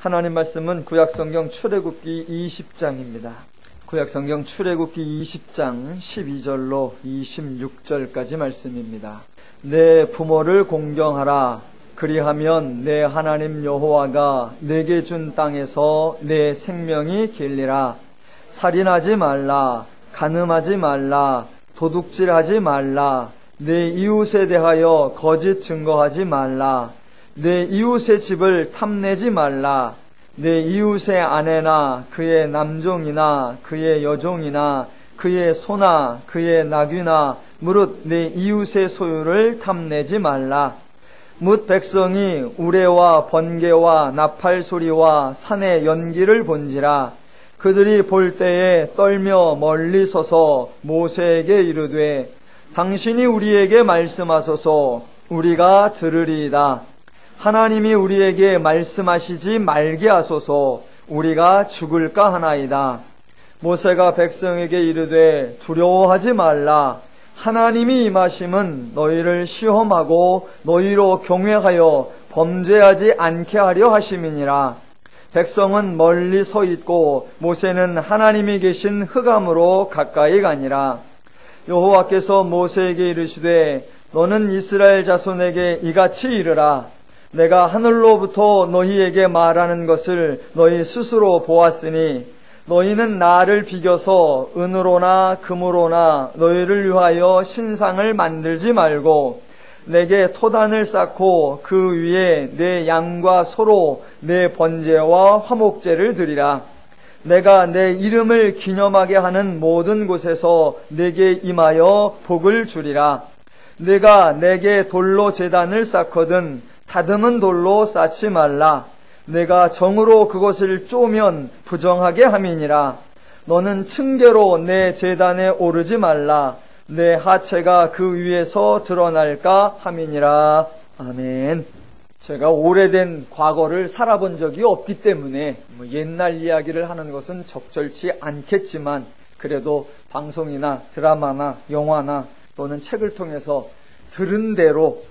하나님 말씀은 구약성경 출애굽기 20장입니다. 구약성경 출애굽기 20장 12절로 26절까지 말씀입니다. 내 부모를 공경하라. 그리하면 내 하나님 여호와가 내게 준 땅에서 내 생명이 길리라. 살인하지 말라. 간음하지 말라. 도둑질하지 말라. 내 이웃에 대하여 거짓 증거하지 말라. 내 이웃의 집을 탐내지 말라. 내 이웃의 아내나 그의 남종이나 그의 여종이나 그의 소나 그의 나귀나 무릇 내 이웃의 소유를 탐내지 말라. 뭇 백성이 우레와 번개와 나팔 소리와 산의 연기를 본지라. 그들이 볼 때에 떨며 멀리 서서 모세에게 이르되 당신이 우리에게 말씀하소서 우리가 들으리이다. 하나님이 우리에게 말씀하시지 말게 하소서 우리가 죽을까 하나이다. 모세가 백성에게 이르되 두려워하지 말라. 하나님이 임하심은 너희를 시험하고 너희로 경외하여 범죄하지 않게 하려 하심이니라. 백성은 멀리 서 있고 모세는 하나님이 계신 흑암으로 가까이 가니라. 여호와께서 모세에게 이르시되 너는 이스라엘 자손에게 이같이 이르라. 내가 하늘로부터 너희에게 말하는 것을 너희 스스로 보았으니 너희는 나를 비겨서 은으로나 금으로나 너희를 위하여 신상을 만들지 말고 내게 토단을 쌓고 그 위에 내 양과 소로 내 번제와 화목제를 드리라. 내가 내 이름을 기념하게 하는 모든 곳에서 내게 임하여 복을 주리라. 내가 내게 돌로 제단을 쌓거든 다듬은 돌로 쌓지 말라. 내가 정으로 그것을 쪼면 부정하게 함이니라. 너는 층계로 내 제단에 오르지 말라. 내 하체가 그 위에서 드러날까 함이니라. 아멘. 제가 오래된 과거를 살아본 적이 없기 때문에 옛날 이야기를 하는 것은 적절치 않겠지만 그래도 방송이나 드라마나 영화나 또는 책을 통해서 들은 대로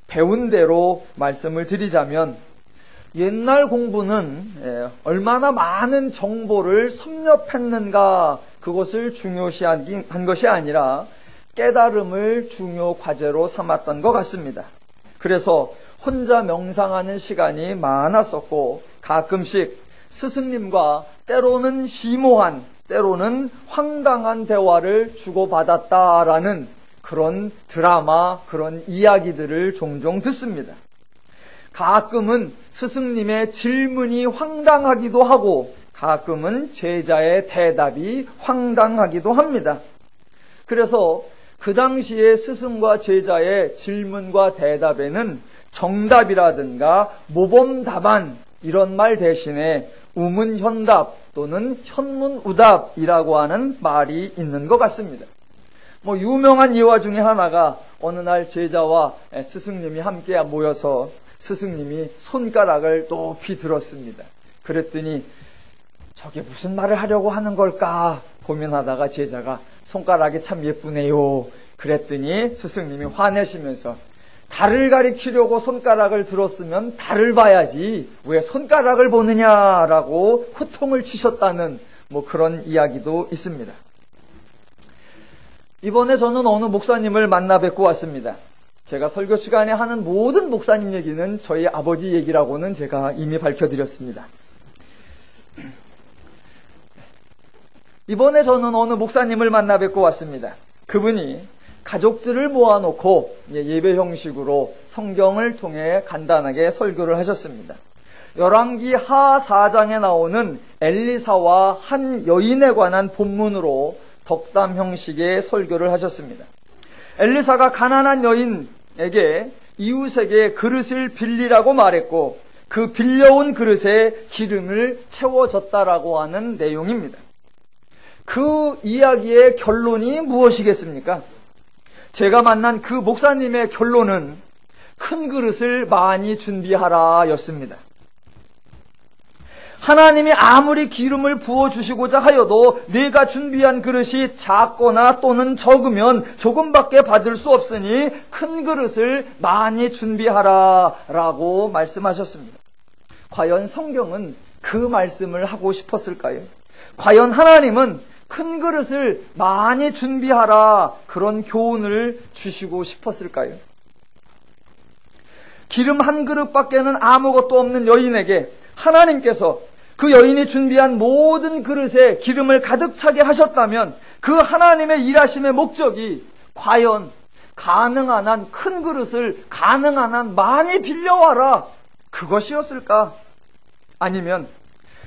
배운 대로 말씀을 드리자면 옛날 공부는 얼마나 많은 정보를 섭렵했는가 그것을 중요시한 것이 아니라 깨달음을 중요 과제로 삼았던 것 같습니다. 그래서 혼자 명상하는 시간이 많았었고 가끔씩 스승님과 때로는 심오한 때로는 황당한 대화를 주고받았다라는 그런 드라마, 그런 이야기들을 종종 듣습니다. 가끔은 스승님의 질문이 황당하기도 하고 가끔은 제자의 대답이 황당하기도 합니다. 그래서 그 당시에 스승과 제자의 질문과 대답에는 정답이라든가 모범답안 이런 말 대신에 우문현답 또는 현문우답이라고 하는 말이 있는 것 같습니다. 유명한 예화 중에 하나가 어느 날 제자와 스승님이 함께 모여서 스승님이 손가락을 높이 들었습니다. 그랬더니 저게 무슨 말을 하려고 하는 걸까 고민하다가 제자가 손가락이 참 예쁘네요. 그랬더니 스승님이 화내시면서 달을 가리키려고 손가락을 들었으면 달을 봐야지 왜 손가락을 보느냐라고 호통을 치셨다는 그런 이야기도 있습니다. 이번에 저는 어느 목사님을 만나 뵙고 왔습니다. 제가 설교 시간에 하는 모든 목사님 얘기는 저희 아버지 얘기라고는 제가 이미 밝혀드렸습니다. 이번에 저는 어느 목사님을 만나 뵙고 왔습니다. 그분이 가족들을 모아놓고 예배 형식으로 성경을 통해 간단하게 설교를 하셨습니다. 열왕기 하 4장에 나오는 엘리사와 한 여인에 관한 본문으로 덕담 형식의 설교를 하셨습니다. 엘리사가 가난한 여인에게 이웃에게 그릇을 빌리라고 말했고 그 빌려온 그릇에 기름을 채워줬다라고 하는 내용입니다. 그 이야기의 결론이 무엇이겠습니까? 제가 만난 그 목사님의 결론은 큰 그릇을 많이 준비하라 였습니다. 하나님이 아무리 기름을 부어주시고자 하여도 내가 준비한 그릇이 작거나 또는 적으면 조금밖에 받을 수 없으니 큰 그릇을 많이 준비하라 라고 말씀하셨습니다. 과연 성경은 그 말씀을 하고 싶었을까요? 과연 하나님은 큰 그릇을 많이 준비하라, 그런 교훈을 주시고 싶었을까요? 기름 한 그릇밖에는 아무것도 없는 여인에게 하나님께서 그 여인이 준비한 모든 그릇에 기름을 가득 차게 하셨다면 그 하나님의 일하심의 목적이 과연 가능한 한 큰 그릇을 가능한 한 많이 빌려와라, 그것이었을까? 아니면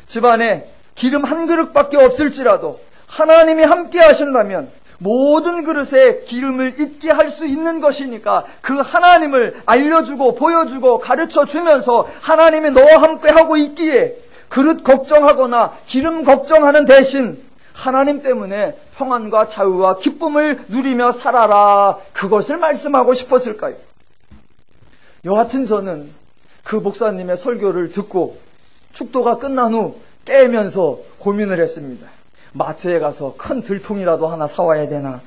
집안에 기름 한 그릇밖에 없을지라도 하나님이 함께 하신다면 모든 그릇에 기름을 있게 할 수 있는 것이니까 그 하나님을 알려주고 보여주고 가르쳐주면서 하나님이 너와 함께 하고 있기에 그릇 걱정하거나 기름 걱정하는 대신 하나님 때문에 평안과 자유와 기쁨을 누리며 살아라, 그것을 말씀하고 싶었을까요? 여하튼 저는 그 목사님의 설교를 듣고 축도가 끝난 후 깨면서 고민을 했습니다. 마트에 가서 큰 들통이라도 하나 사와야 되나?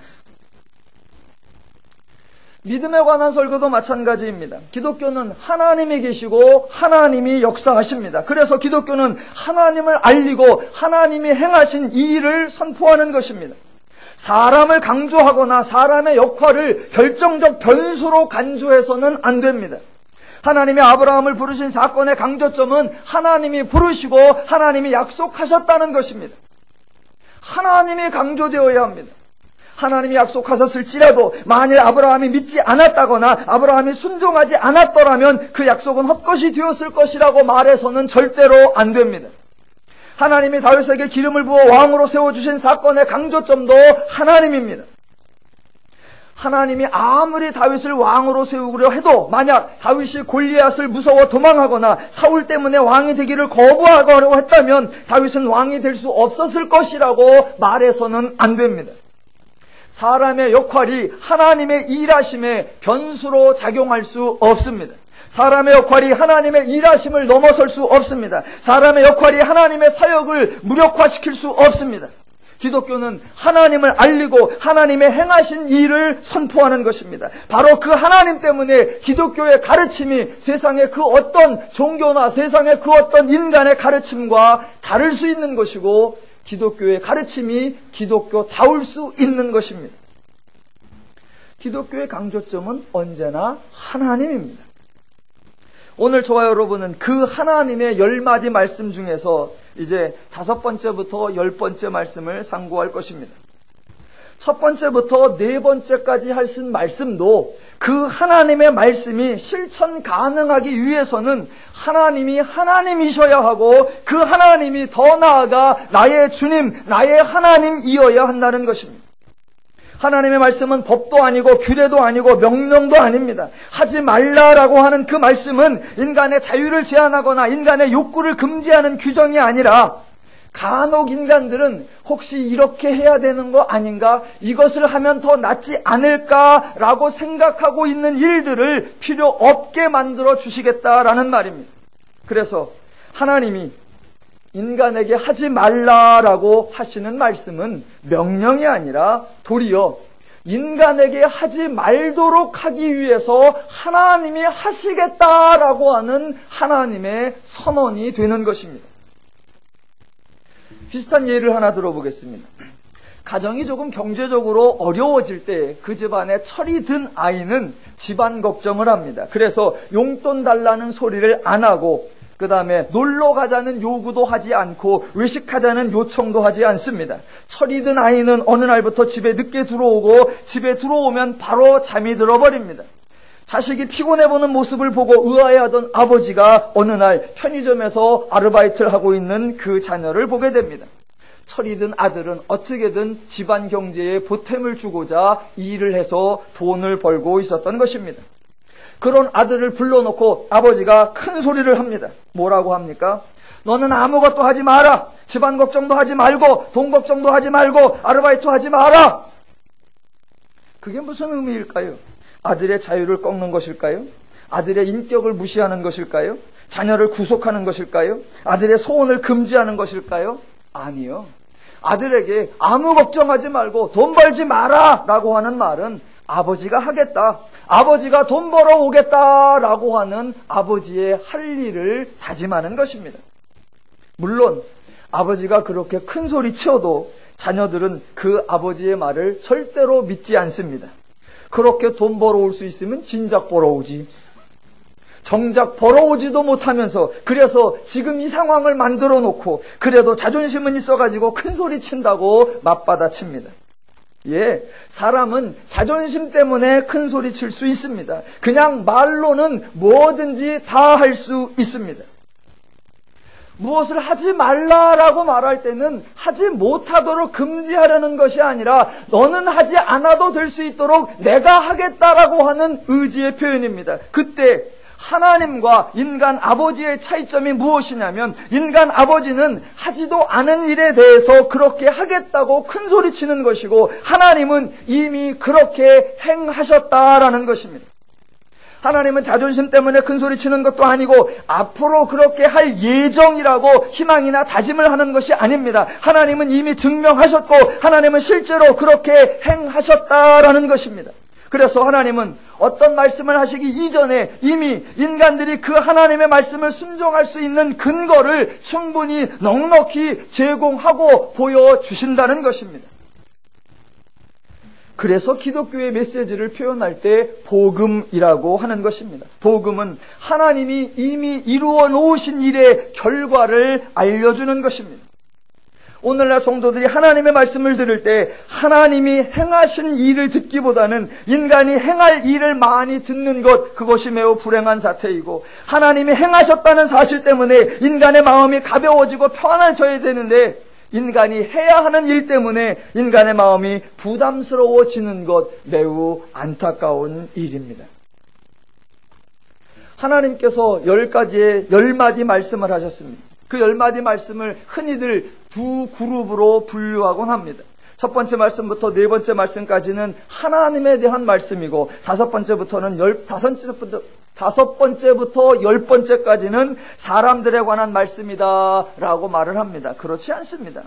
믿음에 관한 설교도 마찬가지입니다. 기독교는 하나님이 계시고 하나님이 역사하십니다. 그래서 기독교는 하나님을 알리고 하나님이 행하신 이 일을 선포하는 것입니다. 사람을 강조하거나 사람의 역할을 결정적 변수로 간주해서는 안 됩니다. 하나님이 아브라함을 부르신 사건의 강조점은 하나님이 부르시고 하나님이 약속하셨다는 것입니다. 하나님이 강조되어야 합니다. 하나님이 약속하셨을지라도 만일 아브라함이 믿지 않았다거나 아브라함이 순종하지 않았더라면 그 약속은 헛것이 되었을 것이라고 말해서는 절대로 안 됩니다. 하나님이 다윗에게 기름을 부어 왕으로 세워주신 사건의 강조점도 하나님입니다. 하나님이 아무리 다윗을 왕으로 세우려 해도 만약 다윗이 골리앗을 무서워 도망하거나 사울 때문에 왕이 되기를 거부하려고 했다면 다윗은 왕이 될 수 없었을 것이라고 말해서는 안 됩니다. 사람의 역할이 하나님의 일하심에 변수로 작용할 수 없습니다. 사람의 역할이 하나님의 일하심을 넘어설 수 없습니다. 사람의 역할이 하나님의 사역을 무력화시킬 수 없습니다. 기독교는 하나님을 알리고 하나님의 행하신 일을 선포하는 것입니다. 바로 그 하나님 때문에 기독교의 가르침이 세상의 그 어떤 종교나 세상의 그 어떤 인간의 가르침과 다를 수 있는 것이고 기독교의 가르침이 기독교다울 수 있는 것입니다. 기독교의 강조점은 언제나 하나님입니다. 오늘 저와 여러분은 그 하나님의 10마디 말씀 중에서 이제 5번째부터 10번째 말씀을 상고할 것입니다. 첫 번째부터 4번째까지 하신 말씀도 그 하나님의 말씀이 실천 가능하기 위해서는 하나님이 하나님이셔야 하고 그 하나님이 더 나아가 나의 주님, 나의 하나님이어야 한다는 것입니다. 하나님의 말씀은 법도 아니고 규례도 아니고 명령도 아닙니다. 하지 말라라고 하는 그 말씀은 인간의 자유를 제한하거나 인간의 욕구를 금지하는 규정이 아니라 간혹 인간들은 혹시 이렇게 해야 되는 거 아닌가? 이것을 하면 더 낫지 않을까라고 생각하고 있는 일들을 필요 없게 만들어 주시겠다라는 말입니다. 그래서 하나님이 인간에게 하지 말라라고 하시는 말씀은 명령이 아니라 도리어 인간에게 하지 말도록 하기 위해서 하나님이 하시겠다라고 하는 하나님의 선언이 되는 것입니다. 비슷한 예를 하나 들어보겠습니다. 가정이 조금 경제적으로 어려워질 때 그 집안에 철이 든 아이는 집안 걱정을 합니다. 그래서 용돈 달라는 소리를 안 하고 그 다음에 놀러 가자는 요구도 하지 않고 외식하자는 요청도 하지 않습니다. 철이 든 아이는 어느 날부터 집에 늦게 들어오고 집에 들어오면 바로 잠이 들어버립니다. 자식이 피곤해 보는 모습을 보고 의아해하던 아버지가 어느 날 편의점에서 아르바이트를 하고 있는 그 자녀를 보게 됩니다. 철이 든 아들은 어떻게든 집안 경제에 보탬을 주고자 일을 해서 돈을 벌고 있었던 것입니다. 그런 아들을 불러놓고 아버지가 큰 소리를 합니다. 뭐라고 합니까? 너는 아무것도 하지 마라. 집안 걱정도 하지 말고 돈 걱정도 하지 말고 아르바이트 하지 마라. 그게 무슨 의미일까요? 아들의 자유를 꺾는 것일까요? 아들의 인격을 무시하는 것일까요? 자녀를 구속하는 것일까요? 아들의 소원을 금지하는 것일까요? 아니요. 아들에게 아무 걱정하지 말고 돈 벌지 마라 라고 하는 말은 아버지가 하겠다. 아버지가 돈 벌어 오겠다라고 하는 아버지의 할 일을 다짐하는 것입니다. 물론 아버지가 그렇게 큰 소리 치어도 자녀들은 그 아버지의 말을 절대로 믿지 않습니다. 그렇게 돈 벌어올 수 있으면 진작 벌어오지. 정작 벌어오지도 못하면서 그래서 지금 이 상황을 만들어 놓고 그래도 자존심은 있어가지고 큰 소리 친다고 맞받아칩니다. 예, 사람은 자존심 때문에 큰 소리 칠 수 있습니다. 그냥 말로는 뭐든지 다 할 수 있습니다. 무엇을 하지 말라라고 말할 때는 하지 못하도록 금지하려는 것이 아니라 너는 하지 않아도 될 수 있도록 내가 하겠다라고 하는 의지의 표현입니다. 그때 하나님과 인간 아버지의 차이점이 무엇이냐면 인간 아버지는 하지도 않은 일에 대해서 그렇게 하겠다고 큰 소리치는 것이고 하나님은 이미 그렇게 행하셨다라는 것입니다. 하나님은 자존심 때문에 큰 소리 치는 것도 아니고 앞으로 그렇게 할 예정이라고 희망이나 다짐을 하는 것이 아닙니다. 하나님은 이미 증명하셨고 하나님은 실제로 그렇게 행하셨다라는 것입니다. 그래서 하나님은 어떤 말씀을 하시기 이전에 이미 인간들이 그 하나님의 말씀을 순종할 수 있는 근거를 충분히 넉넉히 제공하고 보여주신다는 것입니다. 그래서 기독교의 메시지를 표현할 때 복음이라고 하는 것입니다. 복음은 하나님이 이미 이루어 놓으신 일의 결과를 알려주는 것입니다. 오늘날 성도들이 하나님의 말씀을 들을 때 하나님이 행하신 일을 듣기보다는 인간이 행할 일을 많이 듣는 것, 그것이 매우 불행한 사태이고 하나님이 행하셨다는 사실 때문에 인간의 마음이 가벼워지고 편안해져야 되는데 인간이 해야 하는 일 때문에 인간의 마음이 부담스러워지는 것, 매우 안타까운 일입니다. 하나님께서 10마디 말씀을 하셨습니다. 그 10마디 말씀을 흔히들 두 그룹으로 분류하곤 합니다. 첫 번째 말씀부터 네 번째 말씀까지는 하나님에 대한 말씀이고 다섯 번째부터 10번째까지는 사람들에 관한 말씀이다 라고 말을 합니다. 그렇지 않습니다.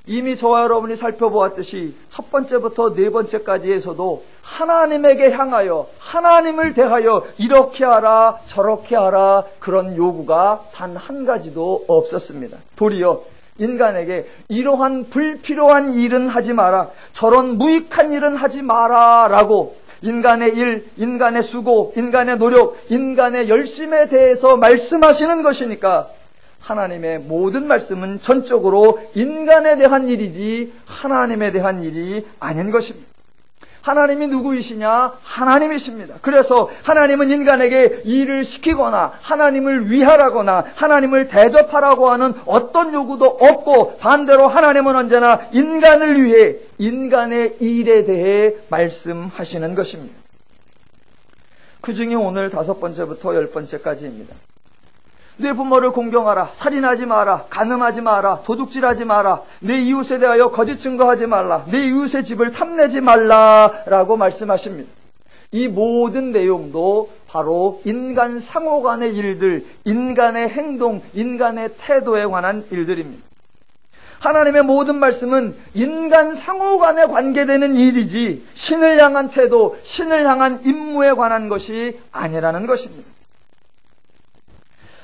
이미 저와 여러분이 살펴보았듯이 첫 번째부터 네 번째까지에서도 하나님에게 향하여 하나님을 대하여 이렇게 하라 저렇게 하라 그런 요구가 단 한 가지도 없었습니다. 도리어 인간에게 이러한 불필요한 일은 하지 마라, 저런 무익한 일은 하지 마라 라고 인간의 일, 인간의 수고, 인간의 노력, 인간의 열심에 대해서 말씀하시는 것이니까 하나님의 모든 말씀은 전적으로 인간에 대한 일이지 하나님에 대한 일이 아닌 것입니다. 하나님이 누구이시냐? 하나님이십니다. 그래서 하나님은 인간에게 일을 시키거나 하나님을 위하라거나 하나님을 대접하라고 하는 어떤 요구도 없고 반대로 하나님은 언제나 인간을 위해 인간의 일에 대해 말씀하시는 것입니다. 그 중에 오늘 5번째부터 10번째까지입니다. 내 부모를 공경하라, 살인하지 마라, 간음하지 마라, 도둑질하지 마라, 내 이웃에 대하여 거짓 증거하지 말라, 내 이웃의 집을 탐내지 말라라고 말씀하십니다. 이 모든 내용도 바로 인간 상호 간의 일들, 인간의 행동, 인간의 태도에 관한 일들입니다. 하나님의 모든 말씀은 인간 상호 간에 관계되는 일이지 신을 향한 태도, 신을 향한 임무에 관한 것이 아니라는 것입니다.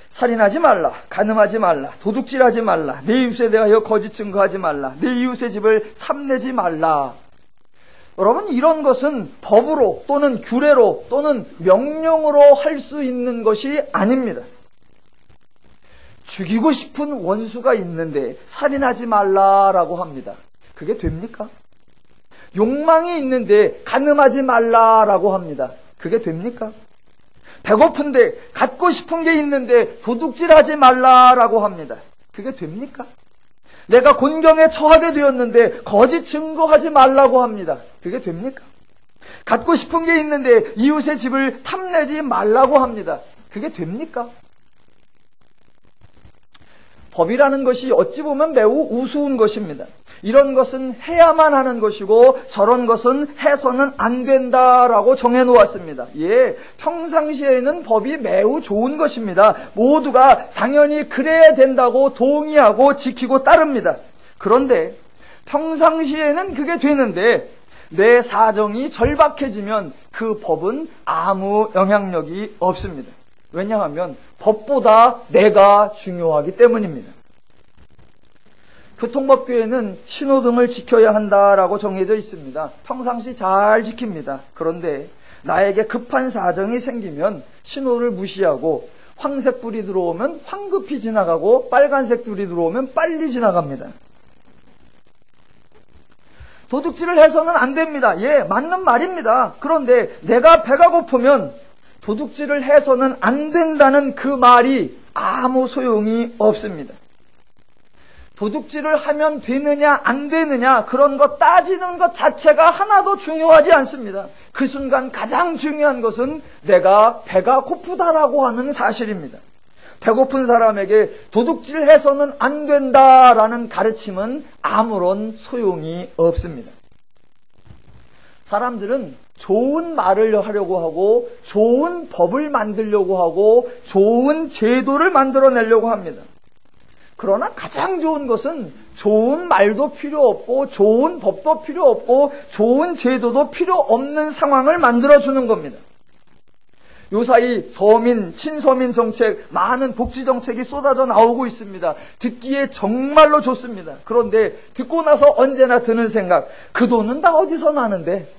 살인하지 말라, 간음하지 말라, 도둑질하지 말라, 내 이웃에 대하여 거짓 증거하지 말라, 내 이웃의 집을 탐내지 말라. 여러분, 이런 것은 법으로 또는 규례로 또는 명령으로 할 수 있는 것이 아닙니다. 죽이고 싶은 원수가 있는데 살인하지 말라라고 합니다. 그게 됩니까? 욕망이 있는데 간음하지 말라라고 합니다. 그게 됩니까? 배고픈데 갖고 싶은 게 있는데 도둑질하지 말라라고 합니다. 그게 됩니까? 내가 곤경에 처하게 되었는데 거짓 증거하지 말라고 합니다. 그게 됩니까? 갖고 싶은 게 있는데 이웃의 집을 탐내지 말라고 합니다. 그게 됩니까? 법이라는 것이 어찌 보면 매우 우스운 것입니다. 이런 것은 해야만 하는 것이고 저런 것은 해서는 안 된다라고 정해놓았습니다. 예, 평상시에는 법이 매우 좋은 것입니다. 모두가 당연히 그래야 된다고 동의하고 지키고 따릅니다. 그런데 평상시에는 그게 되는데 내 사정이 절박해지면 그 법은 아무 영향력이 없습니다. 왜냐하면 법보다 내가 중요하기 때문입니다. 교통법규에는 신호등을 지켜야 한다라고 정해져 있습니다. 평상시 잘 지킵니다. 그런데 나에게 급한 사정이 생기면 신호를 무시하고 황색불이 들어오면 황급히 지나가고 빨간색 불이 들어오면 빨리 지나갑니다. 도둑질을 해서는 안 됩니다. 예, 맞는 말입니다. 그런데 내가 배가 고프면 도둑질을 해서는 안 된다는 그 말이 아무 소용이 없습니다. 도둑질을 하면 되느냐 안 되느냐 그런 것 따지는 것 자체가 하나도 중요하지 않습니다. 그 순간 가장 중요한 것은 내가 배가 고프다라고 하는 사실입니다. 배고픈 사람에게 도둑질해서는 안 된다라는 가르침은 아무런 소용이 없습니다. 사람들은 좋은 말을 하려고 하고 좋은 법을 만들려고 하고 좋은 제도를 만들어내려고 합니다. 그러나 가장 좋은 것은 좋은 말도 필요 없고 좋은 법도 필요 없고 좋은 제도도 필요 없는 상황을 만들어주는 겁니다. 요사이 서민, 친서민 정책, 많은 복지 정책이 쏟아져 나오고 있습니다. 듣기에 정말로 좋습니다. 그런데 듣고 나서 언제나 드는 생각, 그 돈은 다 어디서 나는데?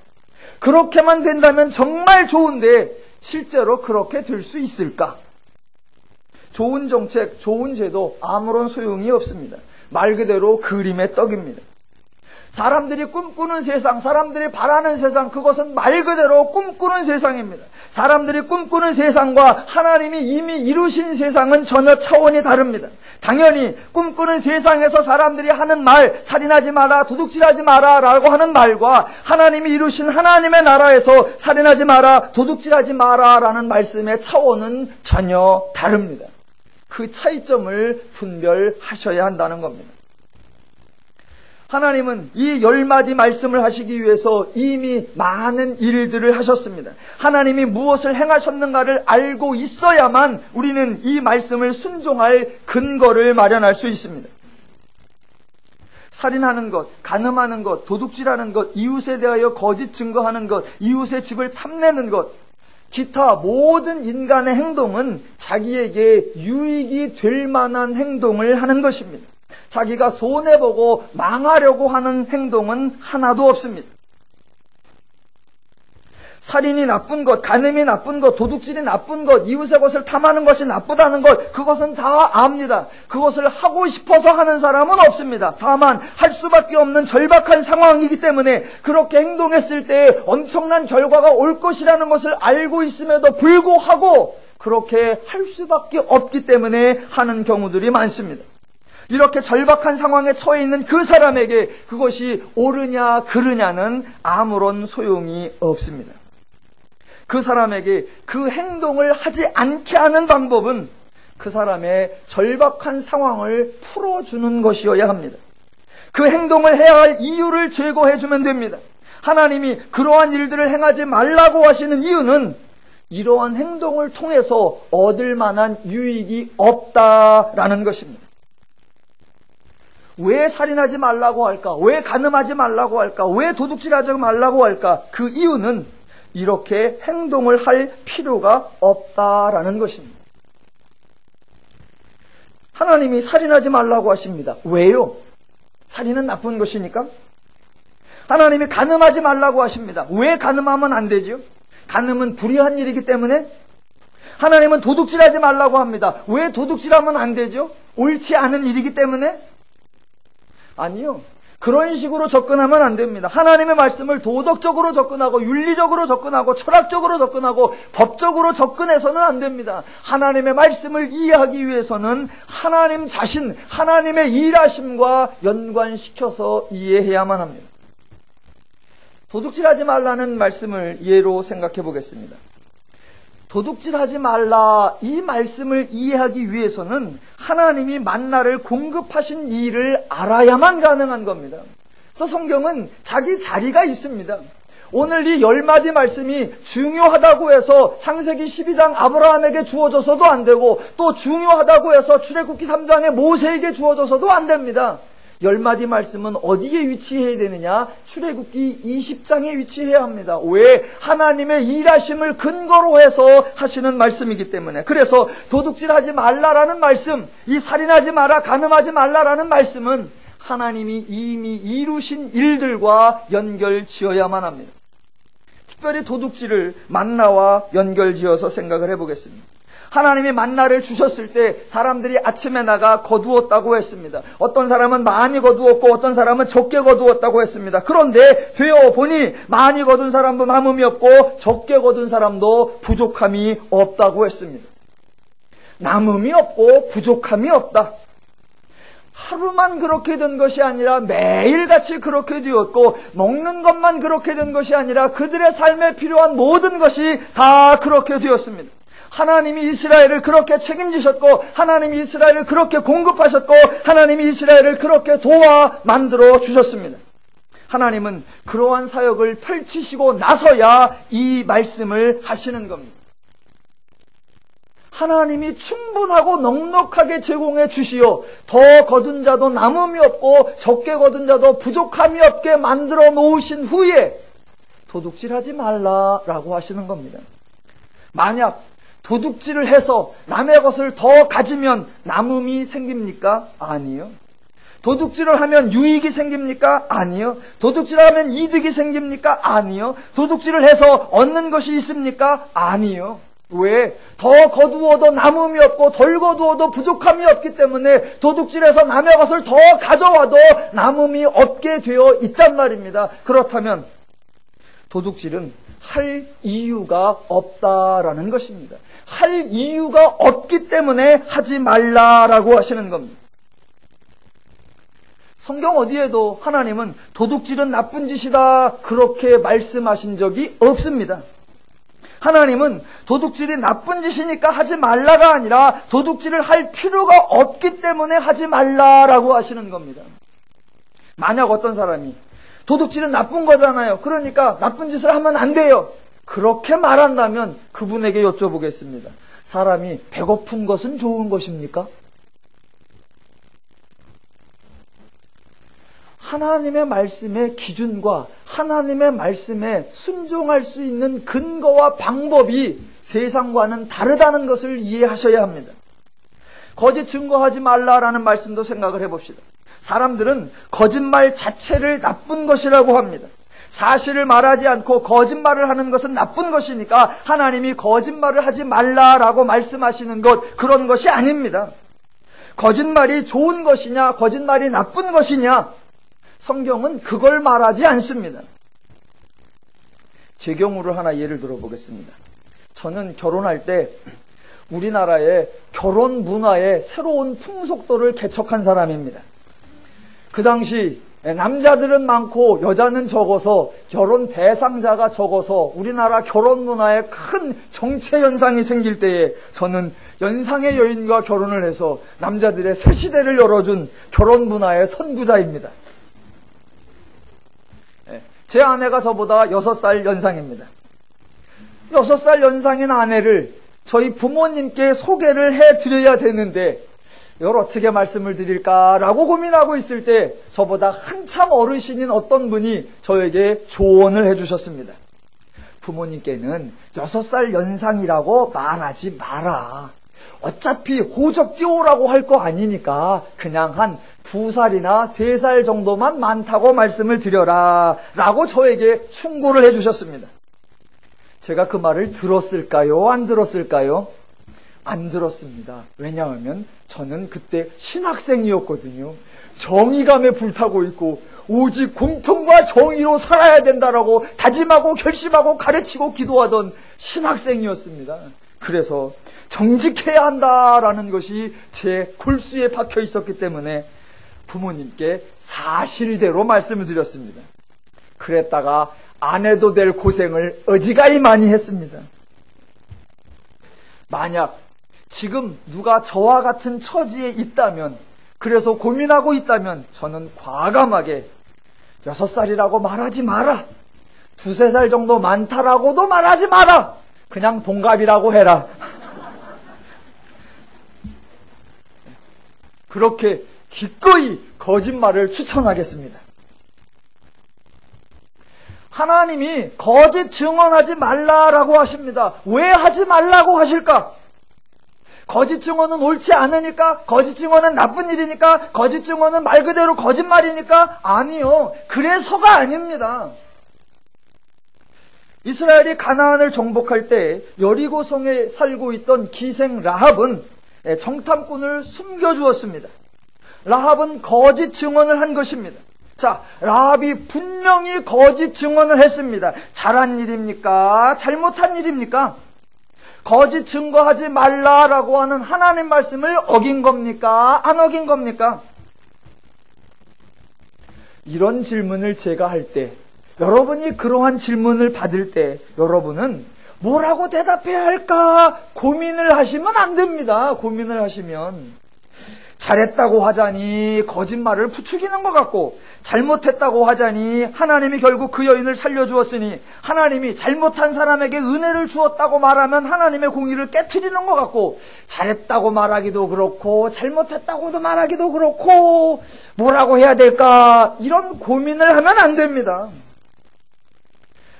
그렇게만 된다면 정말 좋은데 실제로 그렇게 될 수 있을까? 좋은 정책, 좋은 제도 아무런 소용이 없습니다. 말 그대로 그림의 떡입니다. 사람들이 꿈꾸는 세상, 사람들이 바라는 세상, 그것은 말 그대로 꿈꾸는 세상입니다. 사람들이 꿈꾸는 세상과 하나님이 이미 이루신 세상은 전혀 차원이 다릅니다. 당연히 꿈꾸는 세상에서 사람들이 하는 말, 살인하지 마라, 도둑질하지 마라 라고 하는 말과 하나님이 이루신 하나님의 나라에서 살인하지 마라, 도둑질하지 마라 라는 말씀의 차원은 전혀 다릅니다. 그 차이점을 분별하셔야 한다는 겁니다. 하나님은 이 10마디 말씀을 하시기 위해서 이미 많은 일들을 하셨습니다. 하나님이 무엇을 행하셨는가를 알고 있어야만 우리는 이 말씀을 순종할 근거를 마련할 수 있습니다. 살인하는 것, 간음하는 것, 도둑질하는 것, 이웃에 대하여 거짓 증거하는 것, 이웃의 집을 탐내는 것, 기타 모든 인간의 행동은 자기에게 유익이 될 만한 행동을 하는 것입니다. 자기가 손해보고 망하려고 하는 행동은 하나도 없습니다. 살인이 나쁜 것, 간음이 나쁜 것, 도둑질이 나쁜 것, 이웃의 것을 탐하는 것이 나쁘다는 것, 그것은 다 압니다. 그것을 하고 싶어서 하는 사람은 없습니다. 다만 할 수밖에 없는 절박한 상황이기 때문에 그렇게 행동했을 때 엄청난 결과가 올 것이라는 것을 알고 있음에도 불구하고 그렇게 할 수밖에 없기 때문에 하는 경우들이 많습니다. 이렇게 절박한 상황에 처해 있는 그 사람에게 그것이 옳으냐 그르냐는 아무런 소용이 없습니다. 그 사람에게 그 행동을 하지 않게 하는 방법은 그 사람의 절박한 상황을 풀어주는 것이어야 합니다. 그 행동을 해야 할 이유를 제거해주면 됩니다. 하나님이 그러한 일들을 행하지 말라고 하시는 이유는 이러한 행동을 통해서 얻을 만한 유익이 없다라는 것입니다. 왜 살인하지 말라고 할까? 왜 간음하지 말라고 할까? 왜 도둑질하지 말라고 할까? 그 이유는 이렇게 행동을 할 필요가 없다라는 것입니다. 하나님이 살인하지 말라고 하십니다. 왜요? 살인은 나쁜 것이니까? 하나님이 간음하지 말라고 하십니다. 왜 간음하면 안 되죠? 간음은 불의한 일이기 때문에? 하나님은 도둑질하지 말라고 합니다. 왜 도둑질하면 안 되죠? 옳지 않은 일이기 때문에? 아니요. 그런 식으로 접근하면 안 됩니다. 하나님의 말씀을 도덕적으로 접근하고 윤리적으로 접근하고 철학적으로 접근하고 법적으로 접근해서는 안 됩니다. 하나님의 말씀을 이해하기 위해서는 하나님 자신, 하나님의 일하심과 연관시켜서 이해해야만 합니다. 도둑질하지 말라는 말씀을 예로 생각해 보겠습니다. 도둑질하지 말라 이 말씀을 이해하기 위해서는 하나님이 만나를 공급하신 일을 알아야만 가능한 겁니다. 그래서 성경은 자기 자리가 있습니다. 오늘 이 10마디 말씀이 중요하다고 해서 창세기 12장 아브라함에게 주어져서도 안 되고 또 중요하다고 해서 출애굽기 3장의 모세에게 주어져서도 안 됩니다. 10마디 말씀은 어디에 위치해야 되느냐? 출애굽기 20장에 위치해야 합니다. 왜? 하나님의 일하심을 근거로 해서 하시는 말씀이기 때문에. 그래서 도둑질하지 말라라는 말씀, 이 살인하지 마라, 간음하지 말라라는 말씀은 하나님이 이미 이루신 일들과 연결지어야만 합니다. 특별히 도둑질을 만나와 연결지어서 생각을 해보겠습니다. 하나님이 만나를 주셨을 때 사람들이 아침에 나가 거두었다고 했습니다. 어떤 사람은 많이 거두었고 어떤 사람은 적게 거두었다고 했습니다. 그런데 되어 보니 많이 거둔 사람도 남음이 없고 적게 거둔 사람도 부족함이 없다고 했습니다. 남음이 없고 부족함이 없다. 하루만 그렇게 된 것이 아니라 매일같이 그렇게 되었고, 먹는 것만 그렇게 된 것이 아니라 그들의 삶에 필요한 모든 것이 다 그렇게 되었습니다. 하나님이 이스라엘을 그렇게 책임지셨고, 하나님이 이스라엘을 그렇게 공급하셨고, 하나님이 이스라엘을 그렇게 도와 만들어 주셨습니다. 하나님은 그러한 사역을 펼치시고 나서야 이 말씀을 하시는 겁니다. 하나님이 충분하고 넉넉하게 제공해 주시어 더 거둔 자도 남음이 없고 적게 거둔 자도 부족함이 없게 만들어 놓으신 후에 도둑질하지 말라라고 하시는 겁니다. 만약 도둑질을 해서 남의 것을 더 가지면 남음이 생깁니까? 아니요. 도둑질을 하면 유익이 생깁니까? 아니요. 도둑질을 하면 이득이 생깁니까? 아니요. 도둑질을 해서 얻는 것이 있습니까? 아니요. 왜? 더 거두어도 남음이 없고 덜 거두어도 부족함이 없기 때문에 도둑질해서 남의 것을 더 가져와도 남음이 없게 되어 있단 말입니다. 그렇다면 도둑질은 할 이유가 없다라는 것입니다. 할 이유가 없기 때문에 하지 말라라고 하시는 겁니다. 성경 어디에도 하나님은 도둑질은 나쁜 짓이다 그렇게 말씀하신 적이 없습니다. 하나님은 도둑질이 나쁜 짓이니까 하지 말라가 아니라 도둑질을 할 필요가 없기 때문에 하지 말라라고 하시는 겁니다. 만약 어떤 사람이 도둑질은 나쁜 거잖아요. 그러니까 나쁜 짓을 하면 안 돼요. 그렇게 말한다면 그분에게 여쭤보겠습니다. 사람이 배고픈 것은 좋은 것입니까? 하나님의 말씀의 기준과 하나님의 말씀에 순종할 수 있는 근거와 방법이 세상과는 다르다는 것을 이해하셔야 합니다. 거짓 증거하지 말라라는 말씀도 생각을 해봅시다. 사람들은 거짓말 자체를 나쁜 것이라고 합니다. 사실을 말하지 않고 거짓말을 하는 것은 나쁜 것이니까 하나님이 거짓말을 하지 말라라고 말씀하시는 것, 그런 것이 아닙니다. 거짓말이 좋은 것이냐 거짓말이 나쁜 것이냐, 성경은 그걸 말하지 않습니다. 제 경우를 하나 예를 들어보겠습니다. 저는 결혼할 때 우리나라의 결혼 문화의 새로운 풍속도를 개척한 사람입니다. 그 당시 남자들은 많고 여자는 적어서 결혼 대상자가 적어서 우리나라 결혼 문화에 큰 정체 현상이 생길 때에 저는 연상의 여인과 결혼을 해서 남자들의 새 시대를 열어준 결혼 문화의 선구자입니다. 제 아내가 저보다 6살 연상입니다. 6살 연상인 아내를 저희 부모님께 소개를 해드려야 되는데 이걸 어떻게 말씀을 드릴까라고 고민하고 있을 때 저보다 한참 어르신인 어떤 분이 저에게 조언을 해주셨습니다. 부모님께는 6살 연상이라고 말하지 마라. 어차피 호적 띄우라고 할 거 아니니까 그냥 한 2살이나 3살 정도만 많다고 말씀을 드려라 라고 저에게 충고를 해주셨습니다. 제가 그 말을 들었을까요? 안 들었을까요? 안 들었습니다. 왜냐하면 저는 그때 신학생이었거든요. 정의감에 불타고 있고 오직 공평과 정의로 살아야 된다라고 다짐하고 결심하고 가르치고 기도하던 신학생이었습니다. 그래서 정직해야 한다라는 것이 제 골수에 박혀 있었기 때문에 부모님께 사실대로 말씀을 드렸습니다. 그랬다가 안 해도 될 고생을 어지간히 많이 했습니다. 만약 지금 누가 저와 같은 처지에 있다면, 그래서 고민하고 있다면 저는 과감하게 6살이라고 말하지 마라. 2-3살 정도 많다라고도 말하지 마라. 그냥 동갑이라고 해라. 그렇게 기꺼이 거짓말을 추천하겠습니다. 하나님이 거짓 증언하지 말라라고 하십니다. 왜 하지 말라고 하실까? 거짓 증언은 옳지 않으니까? 거짓 증언은 나쁜 일이니까? 거짓 증언은 말 그대로 거짓말이니까? 아니요. 그래서가 아닙니다. 이스라엘이 가나안을 정복할 때 여리고성에 살고 있던 기생 라합은 정탐꾼을 숨겨주었습니다. 라합은 거짓 증언을 한 것입니다. 자, 라합이 분명히 거짓 증언을 했습니다. 잘한 일입니까? 잘못한 일입니까? 거짓 증거하지 말라라고 하는 하나님 말씀을 어긴 겁니까? 안 어긴 겁니까? 이런 질문을 제가 할 때, 여러분이 그러한 질문을 받을 때 여러분은 뭐라고 대답해야 할까 고민을 하시면 안 됩니다. 고민을 하시면 잘했다고 하자니 거짓말을 부추기는 것 같고, 잘못했다고 하자니 하나님이 결국 그 여인을 살려주었으니 하나님이 잘못한 사람에게 은혜를 주었다고 말하면 하나님의 공의를 깨트리는 것 같고, 잘했다고 말하기도 그렇고 잘못했다고도 말하기도 그렇고 뭐라고 해야 될까, 이런 고민을 하면 안 됩니다.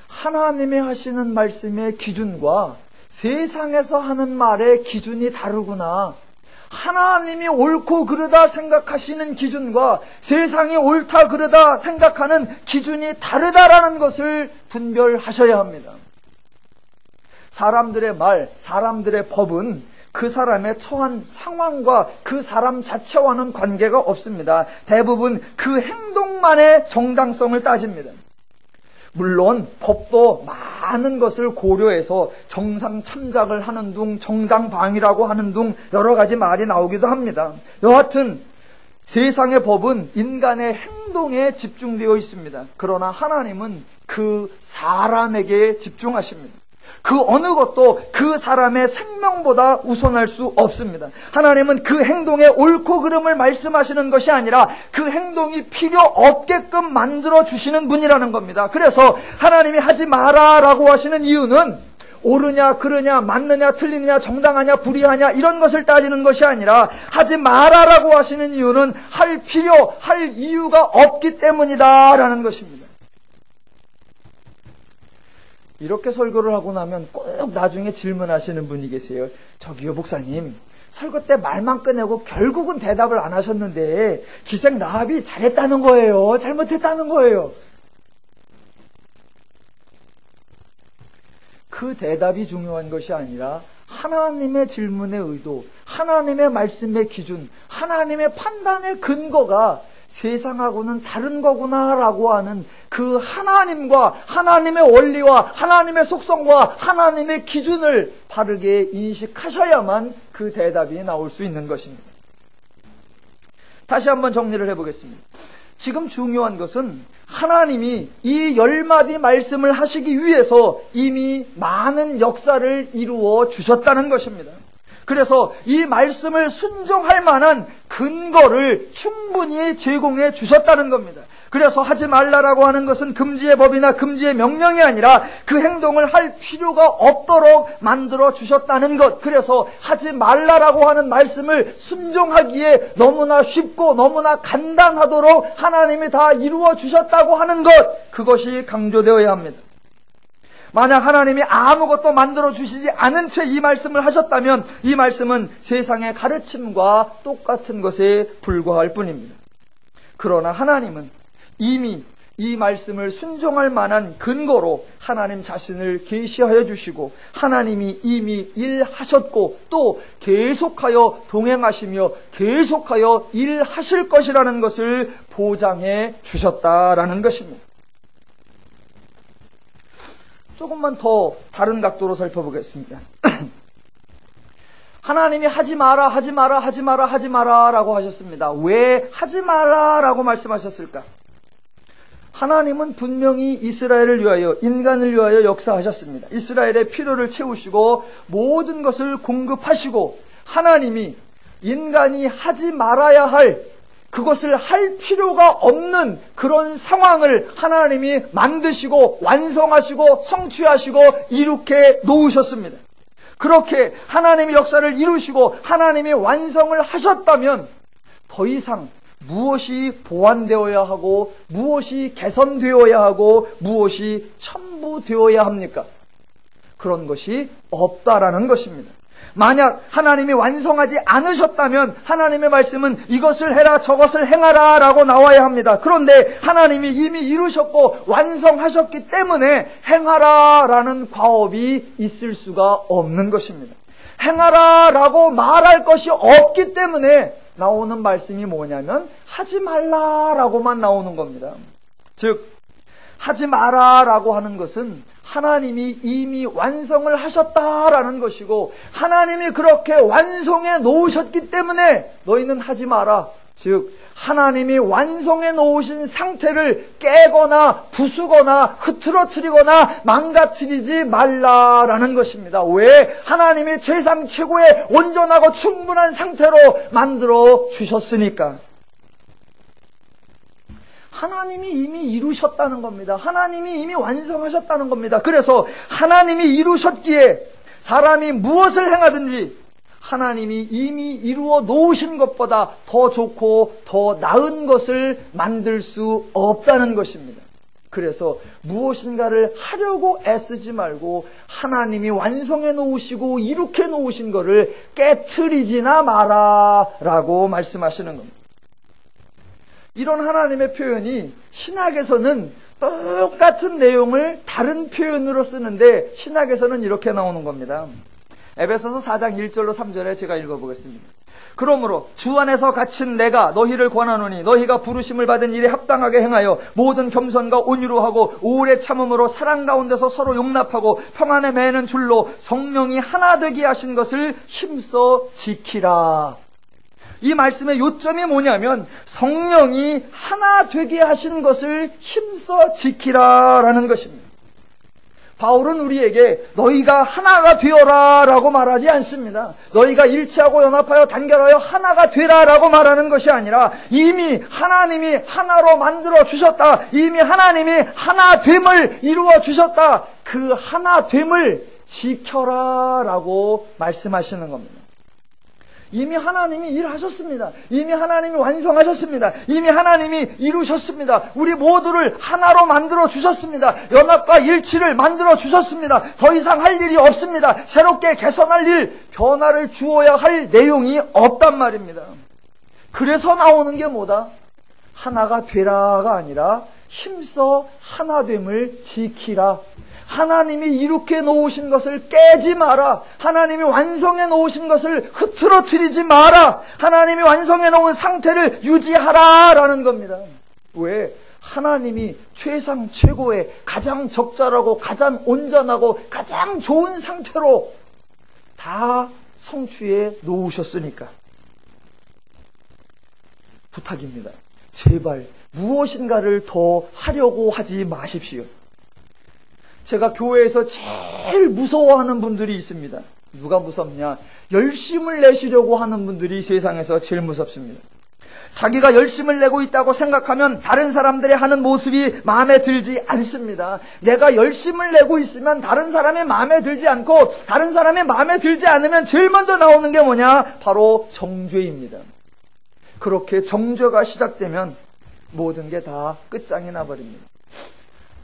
하나님이 하시는 말씀의 기준과 세상에서 하는 말의 기준이 다르구나, 하나님이 옳고 그르다 생각하시는 기준과 세상이 옳다 그르다 생각하는 기준이 다르다라는 것을 분별하셔야 합니다. 사람들의 말, 사람들의 법은 그 사람의 처한 상황과 그 사람 자체와는 관계가 없습니다. 대부분 그 행동만의 정당성을 따집니다. 물론 법도 많은 것을 고려해서 정상 참작을 하는 둥, 정당방위라고 하는 둥 여러 가지 말이 나오기도 합니다. 여하튼 세상의 법은 인간의 행동에 집중되어 있습니다. 그러나 하나님은 그 사람에게 집중하십니다. 그 어느 것도 그 사람의 생명보다 우선할 수 없습니다. 하나님은 그 행동의 옳고 그름을 말씀하시는 것이 아니라 그 행동이 필요 없게끔 만들어 주시는 분이라는 겁니다. 그래서 하나님이 하지 마라라고 하시는 이유는 옳으냐 그르냐 맞느냐 틀리느냐 정당하냐 불의하냐 이런 것을 따지는 것이 아니라, 하지 마라라고 하시는 이유는 할 필요, 할 이유가 없기 때문이다라는 것입니다. 이렇게 설교를 하고 나면 꼭 나중에 질문하시는 분이 계세요. 저기요 목사님, 설교 때 말만 꺼내고 결국은 대답을 안 하셨는데 기생 라합이 잘했다는 거예요? 잘못했다는 거예요? 그 대답이 중요한 것이 아니라 하나님의 질문의 의도, 하나님의 말씀의 기준, 하나님의 판단의 근거가 세상하고는 다른 거구나라고 하는 그 하나님과 하나님의 원리와 하나님의 속성과 하나님의 기준을 바르게 인식하셔야만 그 대답이 나올 수 있는 것입니다. 다시 한번 정리를 해보겠습니다. 지금 중요한 것은 하나님이 이 10마디 말씀을 하시기 위해서 이미 많은 역사를 이루어 주셨다는 것입니다. 그래서 이 말씀을 순종할 만한 근거를 충분히 제공해 주셨다는 겁니다. 그래서 하지 말라라고 하는 것은 금지의 법이나 금지의 명령이 아니라 그 행동을 할 필요가 없도록 만들어 주셨다는 것. 그래서 하지 말라라고 하는 말씀을 순종하기에 너무나 쉽고 너무나 간단하도록 하나님이 다 이루어 주셨다고 하는 것, 그것이 강조되어야 합니다. 만약 하나님이 아무것도 만들어 주시지 않은 채 이 말씀을 하셨다면 이 말씀은 세상의 가르침과 똑같은 것에 불과할 뿐입니다. 그러나 하나님은 이미 이 말씀을 순종할 만한 근거로 하나님 자신을 계시하여 주시고, 하나님이 이미 일하셨고 또 계속하여 동행하시며 계속하여 일하실 것이라는 것을 보장해 주셨다라는 것입니다. 조금만 더 다른 각도로 살펴보겠습니다. 하나님이 하지 마라, 하지 마라, 하지 마라, 하지 마라 라고 하셨습니다. 왜 하지 마라 라고 말씀하셨을까? 하나님은 분명히 이스라엘을 위하여, 인간을 위하여 역사하셨습니다. 이스라엘의 필요를 채우시고 모든 것을 공급하시고, 하나님이 인간이 하지 말아야 할, 그것을 할 필요가 없는 그런 상황을 하나님이 만드시고 완성하시고 성취하시고 이룩해 놓으셨습니다. 그렇게 하나님이 역사를 이루시고 하나님이 완성을 하셨다면 더 이상 무엇이 보완되어야 하고 무엇이 개선되어야 하고 무엇이 첨부되어야 합니까? 그런 것이 없다라는 것입니다. 만약 하나님이 완성하지 않으셨다면 하나님의 말씀은 이것을 해라 저것을 행하라 라고 나와야 합니다. 그런데 하나님이 이미 이루셨고 완성하셨기 때문에 행하라 라는 과업이 있을 수가 없는 것입니다. 행하라 라고 말할 것이 없기 때문에 나오는 말씀이 뭐냐면 하지 말라 라고만 나오는 겁니다. 즉 하지 마라 라고 하는 것은 하나님이 이미 완성을 하셨다라는 것이고 하나님이 그렇게 완성해 놓으셨기 때문에 너희는 하지 마라. 즉 하나님이 완성해 놓으신 상태를 깨거나 부수거나 흐트러뜨리거나 망가뜨리지 말라라는 것입니다. 왜? 하나님이 세상 최고의 온전하고 충분한 상태로 만들어 주셨으니까. 하나님이 이미 이루셨다는 겁니다. 하나님이 이미 완성하셨다는 겁니다. 그래서 하나님이 이루셨기에 사람이 무엇을 행하든지 하나님이 이미 이루어 놓으신 것보다 더 좋고 더 나은 것을 만들 수 없다는 것입니다. 그래서 무엇인가를 하려고 애쓰지 말고 하나님이 완성해 놓으시고 이룩해 놓으신 것을 깨트리지나 마라 라고 말씀하시는 겁니다. 이런 하나님의 표현이 신학에서는 똑같은 내용을 다른 표현으로 쓰는데 신학에서는 이렇게 나오는 겁니다. 에베소서 4장 1절로 3절에 제가 읽어보겠습니다. 그러므로 주 안에서 갇힌 내가 너희를 권하노니 너희가 부르심을 받은 일에 합당하게 행하여 모든 겸손과 온유로 하고 오래 참음으로 사랑 가운데서 서로 용납하고 평안에 매는 줄로 성령이 하나 되게 하신 것을 힘써 지키라. 이 말씀의 요점이 뭐냐면 성령이 하나 되게 하신 것을 힘써 지키라라는 것입니다. 바울은 우리에게 너희가 하나가 되어라 라고 말하지 않습니다. 너희가 일치하고 연합하여 단결하여 하나가 되라 라고 말하는 것이 아니라 이미 하나님이 하나로 만들어 주셨다. 이미 하나님이 하나됨을 이루어 주셨다. 그 하나됨을 지켜라 라고 말씀하시는 겁니다. 이미 하나님이 일하셨습니다. 이미 하나님이 완성하셨습니다. 이미 하나님이 이루셨습니다. 우리 모두를 하나로 만들어 주셨습니다. 연합과 일치를 만들어 주셨습니다. 더 이상 할 일이 없습니다. 새롭게 개선할 일, 변화를 주어야 할 내용이 없단 말입니다. 그래서 나오는 게 뭐다? 하나가 되라가 아니라 힘써 하나됨을 지키라. 하나님이 이룩해 놓으신 것을 깨지 마라. 하나님이 완성해 놓으신 것을 흐트러뜨리지 마라. 하나님이 완성해 놓은 상태를 유지하라 라는 겁니다. 왜? 하나님이 최상 최고의 가장 적절하고 가장 온전하고 가장 좋은 상태로 다 성취해 놓으셨으니까. 부탁입니다. 제발 무엇인가를 더 하려고 하지 마십시오. 제가 교회에서 제일 무서워하는 분들이 있습니다. 누가 무섭냐? 열심을 내시려고 하는 분들이 세상에서 제일 무섭습니다. 자기가 열심을 내고 있다고 생각하면 다른 사람들이 하는 모습이 마음에 들지 않습니다. 내가 열심을 내고 있으면 다른 사람의 마음에 들지 않고 다른 사람의 마음에 들지 않으면 제일 먼저 나오는 게 뭐냐? 바로 정죄입니다. 그렇게 정죄가 시작되면 모든 게 다 끝장이 나버립니다.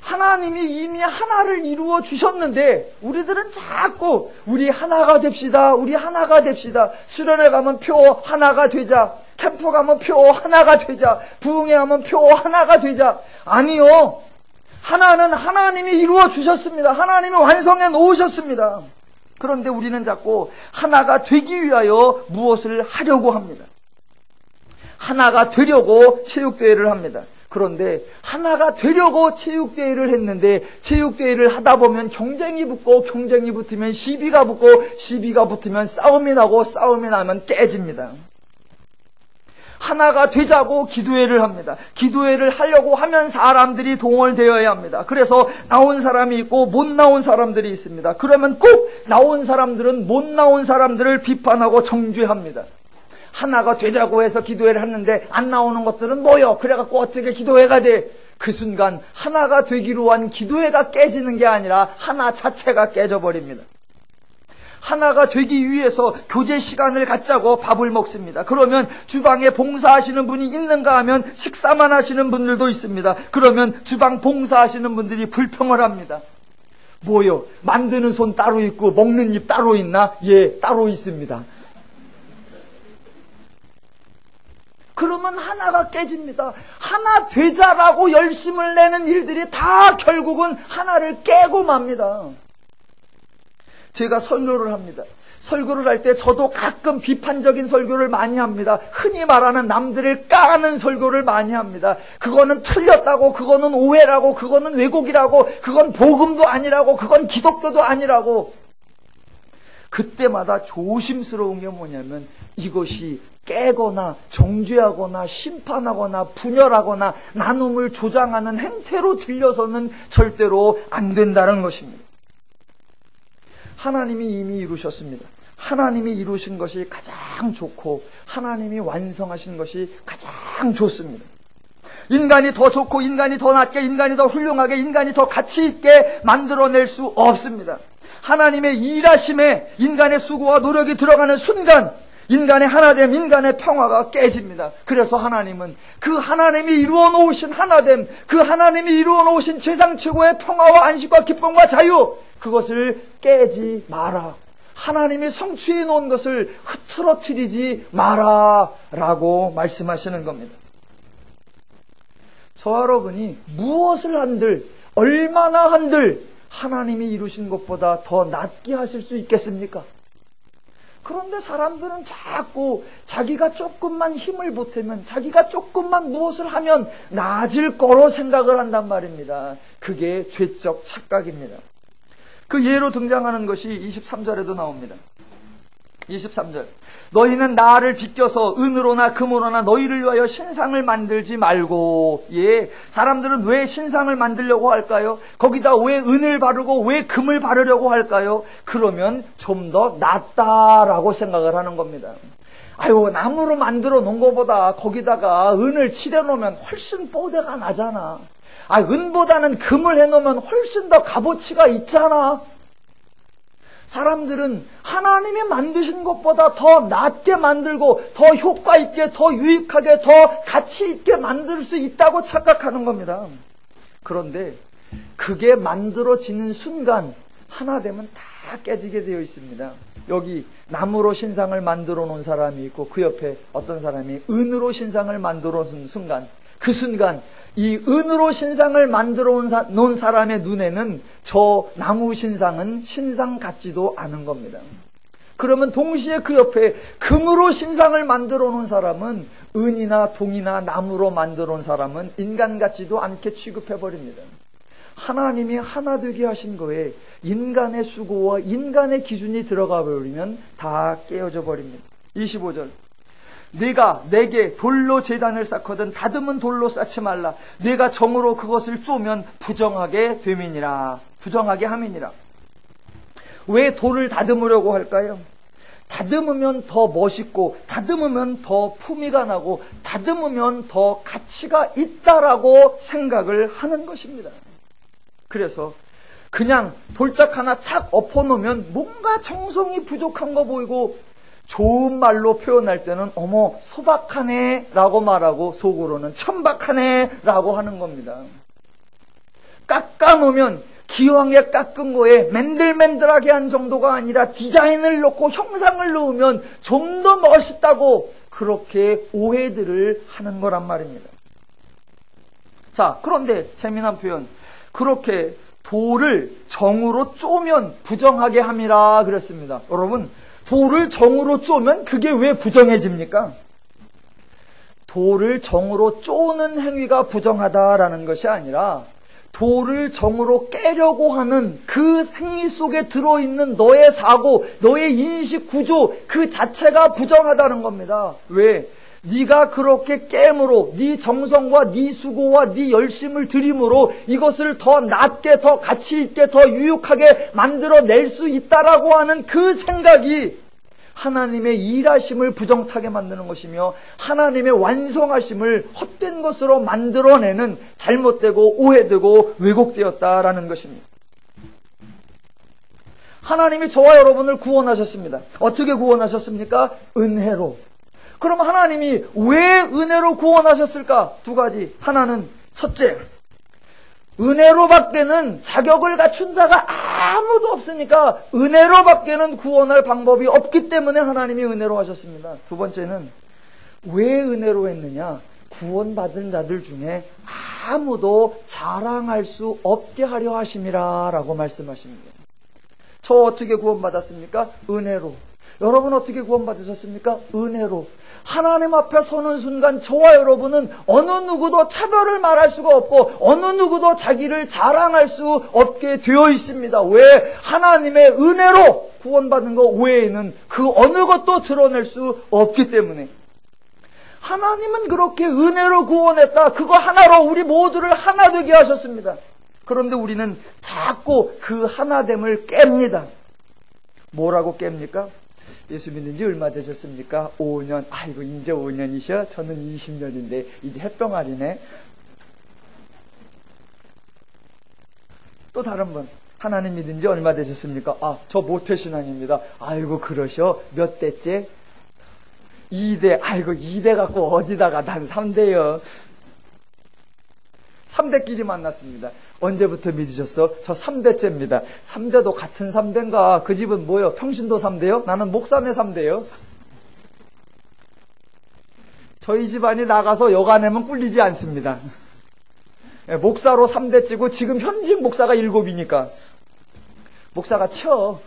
하나님이 이미 하나를 이루어 주셨는데 우리들은 자꾸 우리 하나가 됩시다. 우리 하나가 됩시다. 수련회 가면 표 하나가 되자. 캠프 가면 표 하나가 되자. 부흥회 가면 표 하나가 되자. 아니요. 하나는 하나님이 이루어 주셨습니다. 하나님이 완성해 놓으셨습니다. 그런데 우리는 자꾸 하나가 되기 위하여 무엇을 하려고 합니다. 하나가 되려고 체육대회를 합니다. 그런데 하나가 되려고 체육대회를 했는데 체육대회를 하다 보면 경쟁이 붙고 경쟁이 붙으면 시비가 붙고 시비가 붙으면 싸움이 나고 싸움이 나면 깨집니다. 하나가 되자고 기도회를 합니다. 기도회를 하려고 하면 사람들이 동원되어야 합니다. 그래서 나온 사람이 있고 못 나온 사람들이 있습니다. 그러면 꼭 나온 사람들은 못 나온 사람들을 비판하고 정죄합니다. 하나가 되자고 해서 기도회를 했는데 안 나오는 것들은 뭐요? 그래갖고 어떻게 기도회가 돼? 그 순간 하나가 되기로 한 기도회가 깨지는 게 아니라 하나 자체가 깨져버립니다. 하나가 되기 위해서 교제 시간을 갖자고 밥을 먹습니다. 그러면 주방에 봉사하시는 분이 있는가 하면 식사만 하시는 분들도 있습니다. 그러면 주방 봉사하시는 분들이 불평을 합니다. 뭐요? 만드는 손 따로 있고 먹는 입 따로 있나? 예, 따로 있습니다. 그러면 하나가 깨집니다. 하나 되자라고 열심을 내는 일들이 다 결국은 하나를 깨고 맙니다. 제가 설교를 합니다. 설교를 할 때 저도 가끔 비판적인 설교를 많이 합니다. 흔히 말하는 남들을 까는 설교를 많이 합니다. 그거는 틀렸다고, 그거는 오해라고, 그거는 왜곡이라고, 그건 복음도 아니라고, 그건 기독교도 아니라고. 그때마다 조심스러운 게 뭐냐면 이것이 깨거나 정죄하거나 심판하거나 분열하거나 나눔을 조장하는 행태로 들려서는 절대로 안 된다는 것입니다. 하나님이 이미 이루셨습니다. 하나님이 이루신 것이 가장 좋고 하나님이 완성하신 것이 가장 좋습니다. 인간이 더 좋고 인간이 더 낫게 인간이 더 훌륭하게 인간이 더 가치 있게 만들어낼 수 없습니다. 하나님의 일하심에 인간의 수고와 노력이 들어가는 순간 인간의 하나됨, 인간의 평화가 깨집니다. 그래서 하나님은 그 하나님이 이루어 놓으신 하나됨, 그 하나님이 이루어 놓으신 세상 최고의 평화와 안식과 기쁨과 자유, 그것을 깨지 마라. 하나님이 성취해 놓은 것을 흐트러뜨리지 마라 라고 말씀하시는 겁니다. 저와 여러분이 무엇을 한들 얼마나 한들 하나님이 이루신 것보다 더 낫게 하실 수 있겠습니까? 그런데 사람들은 자꾸 자기가 조금만 힘을 보태면 자기가 조금만 무엇을 하면 나아질 거로 생각을 한단 말입니다. 그게 죄적 착각입니다. 그 예로 등장하는 것이 23절에도 나옵니다. 23절. 너희는 나를 비껴서 은으로나 금으로나 너희를 위하여 신상을 만들지 말고. 예, 사람들은 왜 신상을 만들려고 할까요? 거기다 왜 은을 바르고 왜 금을 바르려고 할까요? 그러면 좀 더 낫다라고 생각을 하는 겁니다. 아유, 나무로 만들어 놓은 것보다 거기다가 은을 칠해 놓으면 훨씬 뽀대가 나잖아. 아, 은보다는 금을 해 놓으면 훨씬 더 값어치가 있잖아. 사람들은 하나님이 만드신 것보다 더 낫게 만들고 더 효과 있게, 더 유익하게, 더 가치 있게 만들 수 있다고 착각하는 겁니다. 그런데 그게 만들어지는 순간 하나 되면 다 깨지게 되어 있습니다. 여기 나무로 신상을 만들어 놓은 사람이 있고 그 옆에 어떤 사람이 은으로 신상을 만들어 놓은 순간, 그 순간 이 은으로 신상을 만들어 놓은 사람의 눈에는 저 나무 신상은 신상 같지도 않은 겁니다. 그러면 동시에 그 옆에 금으로 신상을 만들어 놓은 사람은 은이나 동이나 나무로 만들어 놓은 사람은 인간 같지도 않게 취급해버립니다. 하나님이 하나 되게 하신 거에 인간의 수고와 인간의 기준이 들어가 버리면 다 깨어져 버립니다. 25절. 네가 내게 돌로 제단을 쌓거든 다듬은 돌로 쌓지 말라. 네가 정으로 그것을 쪼면 부정하게 됨이니라. 부정하게 함이니라. 왜 돌을 다듬으려고 할까요? 다듬으면 더 멋있고 다듬으면 더 품위가 나고 다듬으면 더 가치가 있다라고 생각을 하는 것입니다. 그래서 그냥 돌짝 하나 탁 엎어놓으면 뭔가 정성이 부족한 거 보이고 좋은 말로 표현할 때는 어머 소박하네 라고 말하고 속으로는 천박하네 라고 하는 겁니다. 깎아놓으면 기왕에 깎은 거에 맨들맨들하게 한 정도가 아니라 디자인을 넣고 형상을 넣으면 좀 더 멋있다고 그렇게 오해들을 하는 거란 말입니다. 자, 그런데 재미난 표현, 그렇게 돌을 정으로 쪼면 부정하게 함이라 그랬습니다. 여러분, 돌을 정으로 쪼면 그게 왜 부정해집니까? 돌을 정으로 쪼는 행위가 부정하다라는 것이 아니라 돌을 정으로 깨려고 하는 그 행위 속에 들어있는 너의 사고, 너의 인식 구조 그 자체가 부정하다는 겁니다. 왜? 네가 그렇게 깨므로 네 정성과 네 수고와 네 열심을 들임으로 이것을 더 낫게, 더 가치 있게, 더 유익하게 만들어낼 수 있다라고 하는 그 생각이 하나님의 일하심을 부정타게 만드는 것이며 하나님의 완성하심을 헛된 것으로 만들어내는 잘못되고 오해되고 왜곡되었다라는 것입니다. 하나님이 저와 여러분을 구원하셨습니다. 어떻게 구원하셨습니까? 은혜로. 그럼 하나님이 왜 은혜로 구원하셨을까? 두 가지. 하나는 첫째, 은혜로밖에는 자격을 갖춘 자가 아무도 없으니까 은혜로밖에는 구원할 방법이 없기 때문에 하나님이 은혜로 하셨습니다. 두 번째는 왜 은혜로 했느냐? 구원받은 자들 중에 아무도 자랑할 수 없게 하려 하심이라 라고 말씀하십니다. 저 어떻게 구원받았습니까? 은혜로. 여러분 어떻게 구원받으셨습니까? 은혜로. 하나님 앞에 서는 순간 저와 여러분은 어느 누구도 차별을 말할 수가 없고 어느 누구도 자기를 자랑할 수 없게 되어 있습니다. 왜? 하나님의 은혜로 구원받은 것 외에는 그 어느 것도 드러낼 수 없기 때문에. 하나님은 그렇게 은혜로 구원했다. 그거 하나로 우리 모두를 하나 되게 하셨습니다. 그런데 우리는 자꾸 그 하나됨을 깹니다. 뭐라고 깹니까? 예수 믿는 지 얼마 되셨습니까? 5년. 아이고 이제 5년이셔? 저는 20년인데 이제 햇병아리네. 또 다른 분. 하나님 믿은 지 얼마 되셨습니까? 아, 저 모태신앙입니다. 아이고 그러셔? 몇 대째? 2대. 아이고 2대 갖고 어디다가 난 3대요. 3대끼리 만났습니다. 언제부터 믿으셨어? 저 3대째입니다. 3대도 같은 3대인가? 그 집은 뭐요? 평신도 3대요? 나는 목사네 3대요. 저희 집안이 나가서 여간하면 꿀리지 않습니다. 목사로 3대째고 지금 현직 목사가 7이니까 목사가 쳐.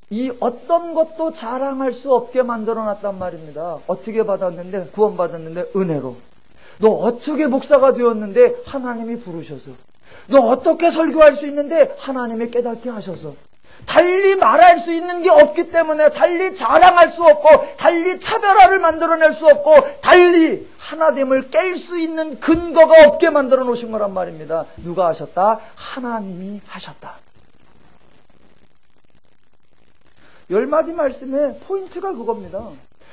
이 어떤 것도 자랑할 수 없게 만들어놨단 말입니다. 어떻게 받았는데? 구원받았는데 은혜로. 너 어떻게 목사가 되었는데? 하나님이 부르셔서. 너 어떻게 설교할 수 있는데? 하나님이 깨닫게 하셔서. 달리 말할 수 있는 게 없기 때문에 달리 자랑할 수 없고 달리 차별화를 만들어낼 수 없고 달리 하나됨을 깰 수 있는 근거가 없게 만들어 놓으신 거란 말입니다. 누가 하셨다? 하나님이 하셨다. 10마디 말씀의 포인트가 그겁니다.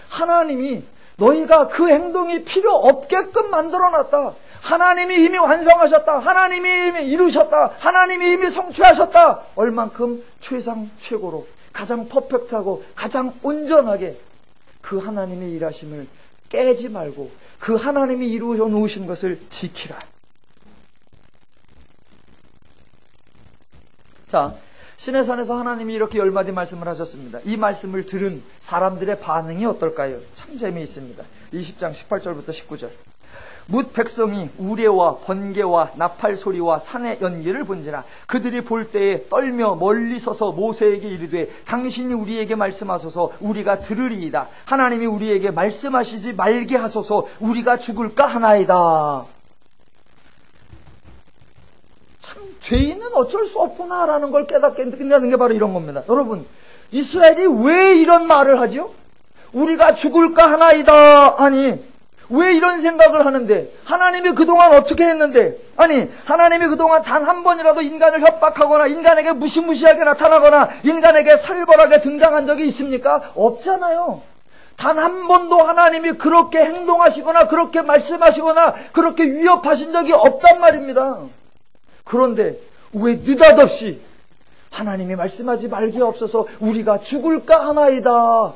하나님이 너희가 그 행동이 필요 없게끔 만들어놨다. 하나님이 이미 완성하셨다. 하나님이 이미 이루셨다. 하나님이 이미 성취하셨다. 얼만큼 최상 최고로 가장 퍼펙트하고 가장 온전하게 그 하나님의 일하심을 깨지 말고 그 하나님이 이루어 놓으신 것을 지키라. 자, 시내산에서 하나님이 이렇게 10마디 말씀을 하셨습니다. 이 말씀을 들은 사람들의 반응이 어떨까요? 참 재미있습니다. 20장 18절부터 19절. 뭇 백성이 우레와 번개와 나팔 소리와 산의 연기를 본지라 그들이 볼 때에 떨며 멀리 서서 모세에게 이르되 당신이 우리에게 말씀하소서 우리가 들으리이다. 하나님이 우리에게 말씀하시지 말게 하소서 우리가 죽을까 하나이다. 참 죄인은 어쩔 수 없구나라는 걸 깨닫게 된다는 게 바로 이런 겁니다. 여러분, 이스라엘이 왜 이런 말을 하죠? 우리가 죽을까 하나이다. 아니, 왜 이런 생각을 하는데? 하나님이 그동안 어떻게 했는데? 아니, 하나님이 그동안 단 한 번이라도 인간을 협박하거나 인간에게 무시무시하게 나타나거나 인간에게 살벌하게 등장한 적이 있습니까? 없잖아요. 단 한 번도 하나님이 그렇게 행동하시거나 그렇게 말씀하시거나 그렇게 위협하신 적이 없단 말입니다. 그런데 왜 느닷없이 하나님이 말씀하지 말게 없어서 우리가 죽을까 하나이다.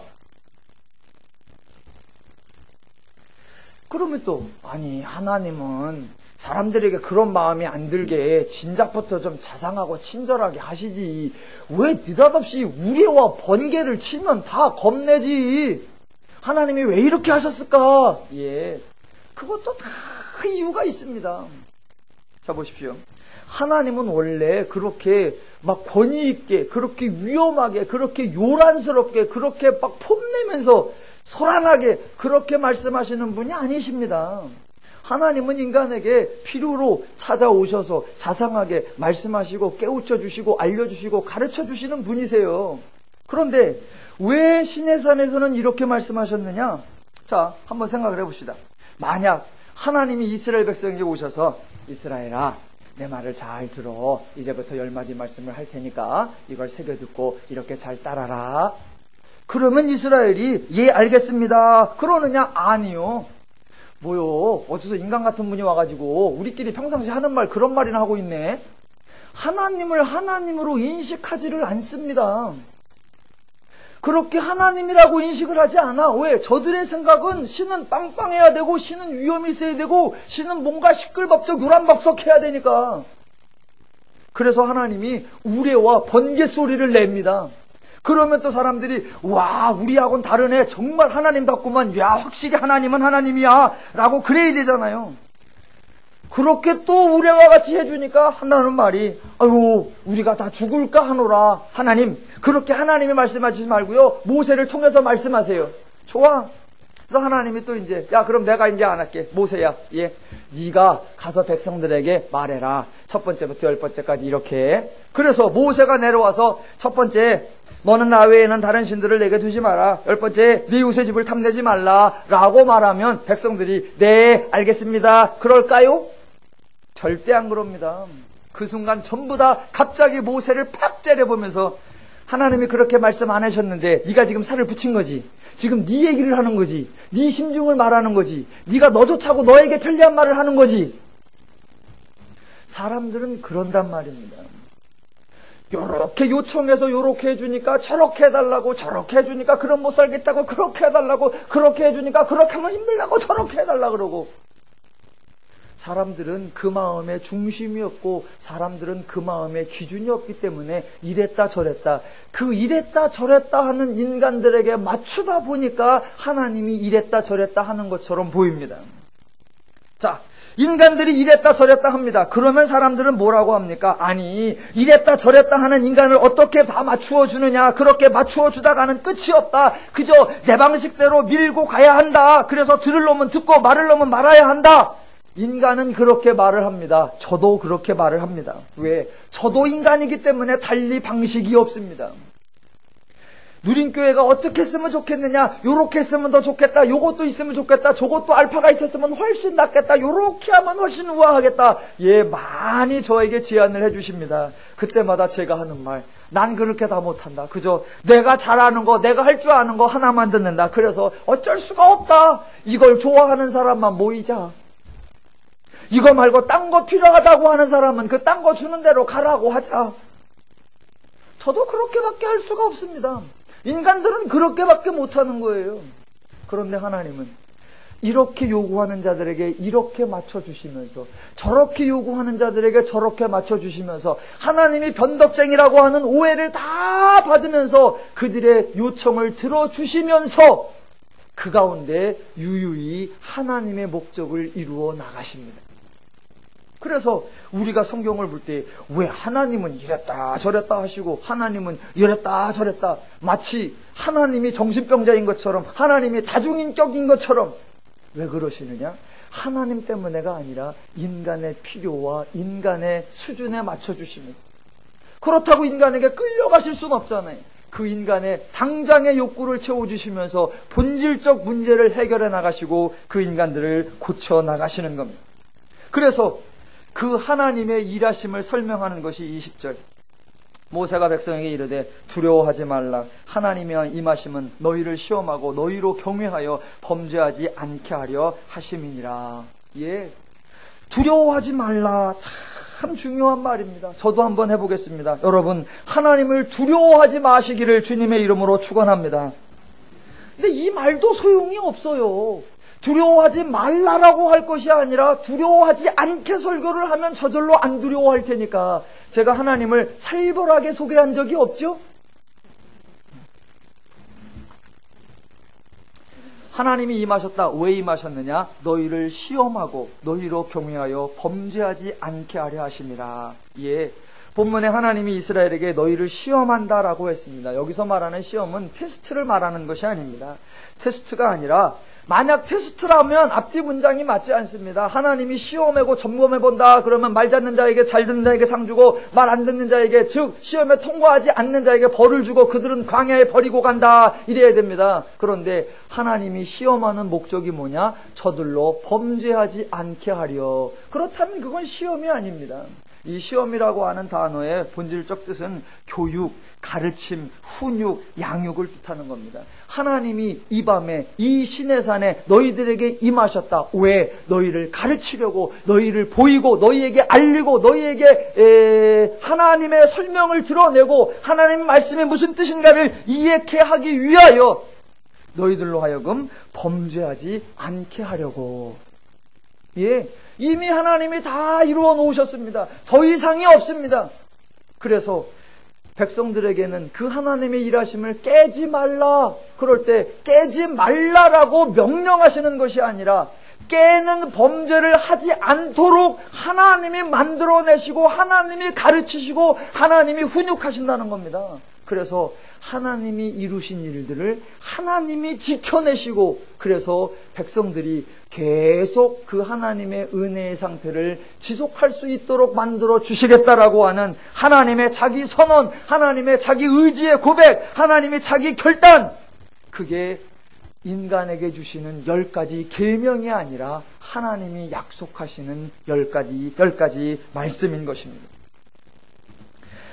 그러면 또 아니 하나님은 사람들에게 그런 마음이 안 들게 진작부터 좀 자상하고 친절하게 하시지 왜 느닷없이 우레와 번개를 치면 다 겁내지. 하나님이 왜 이렇게 하셨을까? 예, 그것도 다 이유가 있습니다. 자 보십시오. 하나님은 원래 그렇게 막 권위 있게 그렇게 위험하게 그렇게 요란스럽게 그렇게 막 폼내면서 소란하게 그렇게 말씀하시는 분이 아니십니다. 하나님은 인간에게 필요로 찾아오셔서 자상하게 말씀하시고 깨우쳐 주시고 알려주시고 가르쳐 주시는 분이세요. 그런데 왜 시내산에서는 이렇게 말씀하셨느냐? 자, 한번 생각을 해봅시다. 만약 하나님이 이스라엘 백성에게 오셔서 이스라엘아 내 말을 잘 들어. 이제부터 10마디 말씀을 할 테니까 이걸 새겨듣고 이렇게 잘 따라라. 그러면 이스라엘이 예 알겠습니다 그러느냐? 아니요. 뭐요? 어디서 인간 같은 분이 와가지고 우리끼리 평상시 하는 말 그런 말이나 하고 있네. 하나님을 하나님으로 인식하지를 않습니다. 그렇게 하나님이라고 인식을 하지 않아. 왜? 저들의 생각은 신은 빵빵해야 되고, 신은 위험이 있어야 되고, 신은 뭔가 시끌벅적 요란bab석해야 되니까. 그래서 하나님이 우레와 번개 소리를 냅니다. 그러면 또 사람들이 와, 우리하고는 다르네, 정말 하나님답구만, 야, 확실히 하나님은 하나님이야 라고 그래야 되잖아요. 그렇게 또 우레와 같이 해주니까 하나는 말이, 아유, 우리가 다 죽을까 하노라. 하나님, 그렇게 하나님이 말씀하시지 말고요, 모세를 통해서 말씀하세요. 좋아. 그래서 하나님이 또 이제, 야, 그럼 내가 이제 안 할게. 모세야, 예, 네가 가서 백성들에게 말해라. 첫 번째부터 10번째까지 이렇게. 그래서 모세가 내려와서 첫 번째, 너는 나 외에는 다른 신들을 내게 두지 마라. 10번째, 네 이웃의 집을 탐내지 말라 라고 말하면 백성들이 네, 알겠습니다, 그럴까요? 절대 안 그럽니다. 그 순간 전부 다 갑자기 모세를 팍 째려보면서, 하나님이 그렇게 말씀 안 하셨는데 네가 지금 살을 붙인 거지. 지금 네 얘기를 하는 거지. 네 심중을 말하는 거지. 네가 너조차고 너에게 편리한 말을 하는 거지. 사람들은 그런단 말입니다. 요렇게 요청해서 요렇게 해주니까 저렇게 해달라고, 저렇게 해주니까 그럼 못 살겠다고, 그렇게 해달라고, 그렇게 해주니까 그렇게 하면 힘들다고, 저렇게 해달라고 그러고. 사람들은 그 마음의 중심이 없고, 사람들은 그 마음의 기준이 없기 때문에 이랬다 저랬다, 그 이랬다 저랬다 하는 인간들에게 맞추다 보니까 하나님이 이랬다 저랬다 하는 것처럼 보입니다. 자, 인간들이 이랬다 저랬다 합니다. 그러면 사람들은 뭐라고 합니까? 아니, 이랬다 저랬다 하는 인간을 어떻게 다 맞추어 주느냐, 그렇게 맞추어 주다가는 끝이 없다, 그저 내 방식대로 밀고 가야 한다, 그래서 들을 놈은 듣고 말을 놈은 말아야 한다. 인간은 그렇게 말을 합니다. 저도 그렇게 말을 합니다. 왜? 저도 인간이기 때문에 달리 방식이 없습니다. 누린교회가 어떻게 했으면 좋겠느냐, 요렇게 했으면 더 좋겠다, 요것도 있으면 좋겠다, 저것도 알파가 있었으면 훨씬 낫겠다, 요렇게 하면 훨씬 우아하겠다. 예, 많이 저에게 제안을 해주십니다. 그때마다 제가 하는 말, 난 그렇게 다 못한다. 그저 내가 잘하는 거, 내가 할 줄 아는 거 하나만 듣는다. 그래서 어쩔 수가 없다. 이걸 좋아하는 사람만 모이자. 이거 말고 딴 거 필요하다고 하는 사람은 그 딴 거 주는 대로 가라고 하자. 저도 그렇게밖에 할 수가 없습니다. 인간들은 그렇게밖에 못하는 거예요. 그런데 하나님은 이렇게 요구하는 자들에게 이렇게 맞춰주시면서, 저렇게 요구하는 자들에게 저렇게 맞춰주시면서, 하나님이 변덕쟁이라고 하는 오해를 다 받으면서 그들의 요청을 들어주시면서 그 가운데 유유히 하나님의 목적을 이루어 나가십니다. 그래서 우리가 성경을 볼 때 왜 하나님은 이랬다 저랬다 하시고 하나님은 이랬다 저랬다, 마치 하나님이 정신병자인 것처럼, 하나님이 다중인격인 것처럼 왜 그러시느냐? 하나님 때문에가 아니라 인간의 필요와 인간의 수준에 맞춰주십니다. 그렇다고 인간에게 끌려가실 수는 없잖아요. 그 인간의 당장의 욕구를 채워주시면서 본질적 문제를 해결해 나가시고 그 인간들을 고쳐 나가시는 겁니다. 그래서 그 하나님의 일하심을 설명하는 것이 20절. 모세가 백성에게 이르되 두려워하지 말라. 하나님의 임하심은 너희를 시험하고 너희로 경외하여 범죄하지 않게 하려 하심이니라. 예, 두려워하지 말라. 참 중요한 말입니다. 저도 한번 해보겠습니다. 여러분, 하나님을 두려워하지 마시기를 주님의 이름으로 축원합니다. 근데 이 말도 소용이 없어요. 두려워하지 말라라고 할 것이 아니라 두려워하지 않게 설교를 하면 저절로 안 두려워할 테니까. 제가 하나님을 살벌하게 소개한 적이 없죠? 하나님이 임하셨다. 왜 임하셨느냐? 너희를 시험하고 너희로 경외하여 범죄하지 않게 하려 하심이라. 예, 본문에 하나님이 이스라엘에게 너희를 시험한다라고 했습니다. 여기서 말하는 시험은 테스트를 말하는 것이 아닙니다. 테스트가 아니라, 만약 테스트라면 앞뒤 문장이 맞지 않습니다. 하나님이 시험하고 점검해본다 그러면 말 듣는 자에게, 잘 듣는 자에게 상 주고 말 안 듣는 자에게, 즉 시험에 통과하지 않는 자에게 벌을 주고 그들은 광야에 버리고 간다, 이래야 됩니다. 그런데 하나님이 시험하는 목적이 뭐냐? 저들로 범죄하지 않게 하려. 그렇다면 그건 시험이 아닙니다. 이 시험이라고 하는 단어의 본질적 뜻은 교육, 가르침, 훈육, 양육을 뜻하는 겁니다. 하나님이 이 밤에 이 시내산에 너희들에게 임하셨다. 왜? 너희를 가르치려고, 너희를 보이고, 너희에게 알리고, 너희에게 하나님의 설명을 드러내고 하나님의 말씀이 무슨 뜻인가를 이해케 하기 위하여 너희들로 하여금 범죄하지 않게 하려고. 예, 이미 하나님이 다 이루어 놓으셨습니다. 더 이상이 없습니다. 그래서 백성들에게는 그 하나님의 일하심을 깨지 말라. 그럴 때 깨지 말라라고 명령하시는 것이 아니라 깨는 범죄를 하지 않도록 하나님이 만들어내시고 하나님이 가르치시고 하나님이 훈육하신다는 겁니다. 그래서 하나님이 이루신 일들을 하나님이 지켜내시고, 그래서 백성들이 계속 그 하나님의 은혜의 상태를 지속할 수 있도록 만들어 주시겠다라고 하는 하나님의 자기 선언, 하나님의 자기 의지의 고백, 하나님의 자기 결단, 그게 인간에게 주시는 10가지 계명이 아니라 하나님이 약속하시는 10가지 말씀인 것입니다.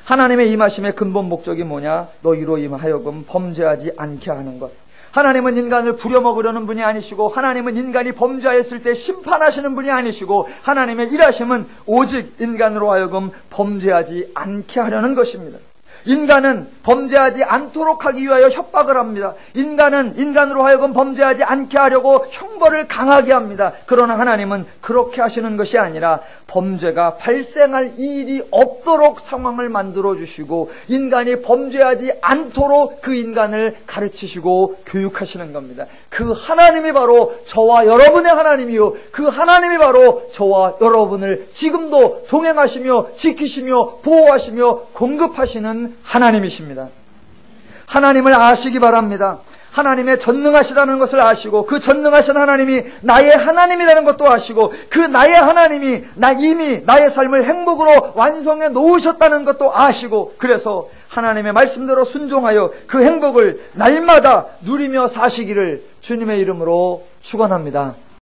하나님의 임하심의 근본 목적이 뭐냐? 너희로 임하여금 범죄하지 않게 하는 것. 하나님은 인간을 부려먹으려는 분이 아니시고, 하나님은 인간이 범죄하였을 때 심판하시는 분이 아니시고, 하나님의 일하심은 오직 인간으로 하여금 범죄하지 않게 하려는 것입니다. 인간은 범죄하지 않도록 하기 위하여 협박을 합니다. 인간은 인간으로 하여금 범죄하지 않게 하려고 형벌을 강하게 합니다. 그러나 하나님은 그렇게 하시는 것이 아니라 범죄가 발생할 일이 없도록 상황을 만들어 주시고, 인간이 범죄하지 않도록 그 인간을 가르치시고 교육하시는 겁니다. 그 하나님이 바로 저와 여러분의 하나님이요, 그 하나님이 바로 저와 여러분을 지금도 동행하시며 지키시며 보호하시며 공급하시는 하나님이십니다. 하나님을 아시기 바랍니다. 하나님의 전능하시다는 것을 아시고, 그 전능하신 하나님이 나의 하나님이라는 것도 아시고, 그 나의 하나님이 이미 나의 삶을 행복으로 완성해 놓으셨다는 것도 아시고, 그래서 하나님의 말씀대로 순종하여 그 행복을 날마다 누리며 사시기를 주님의 이름으로 축원합니다.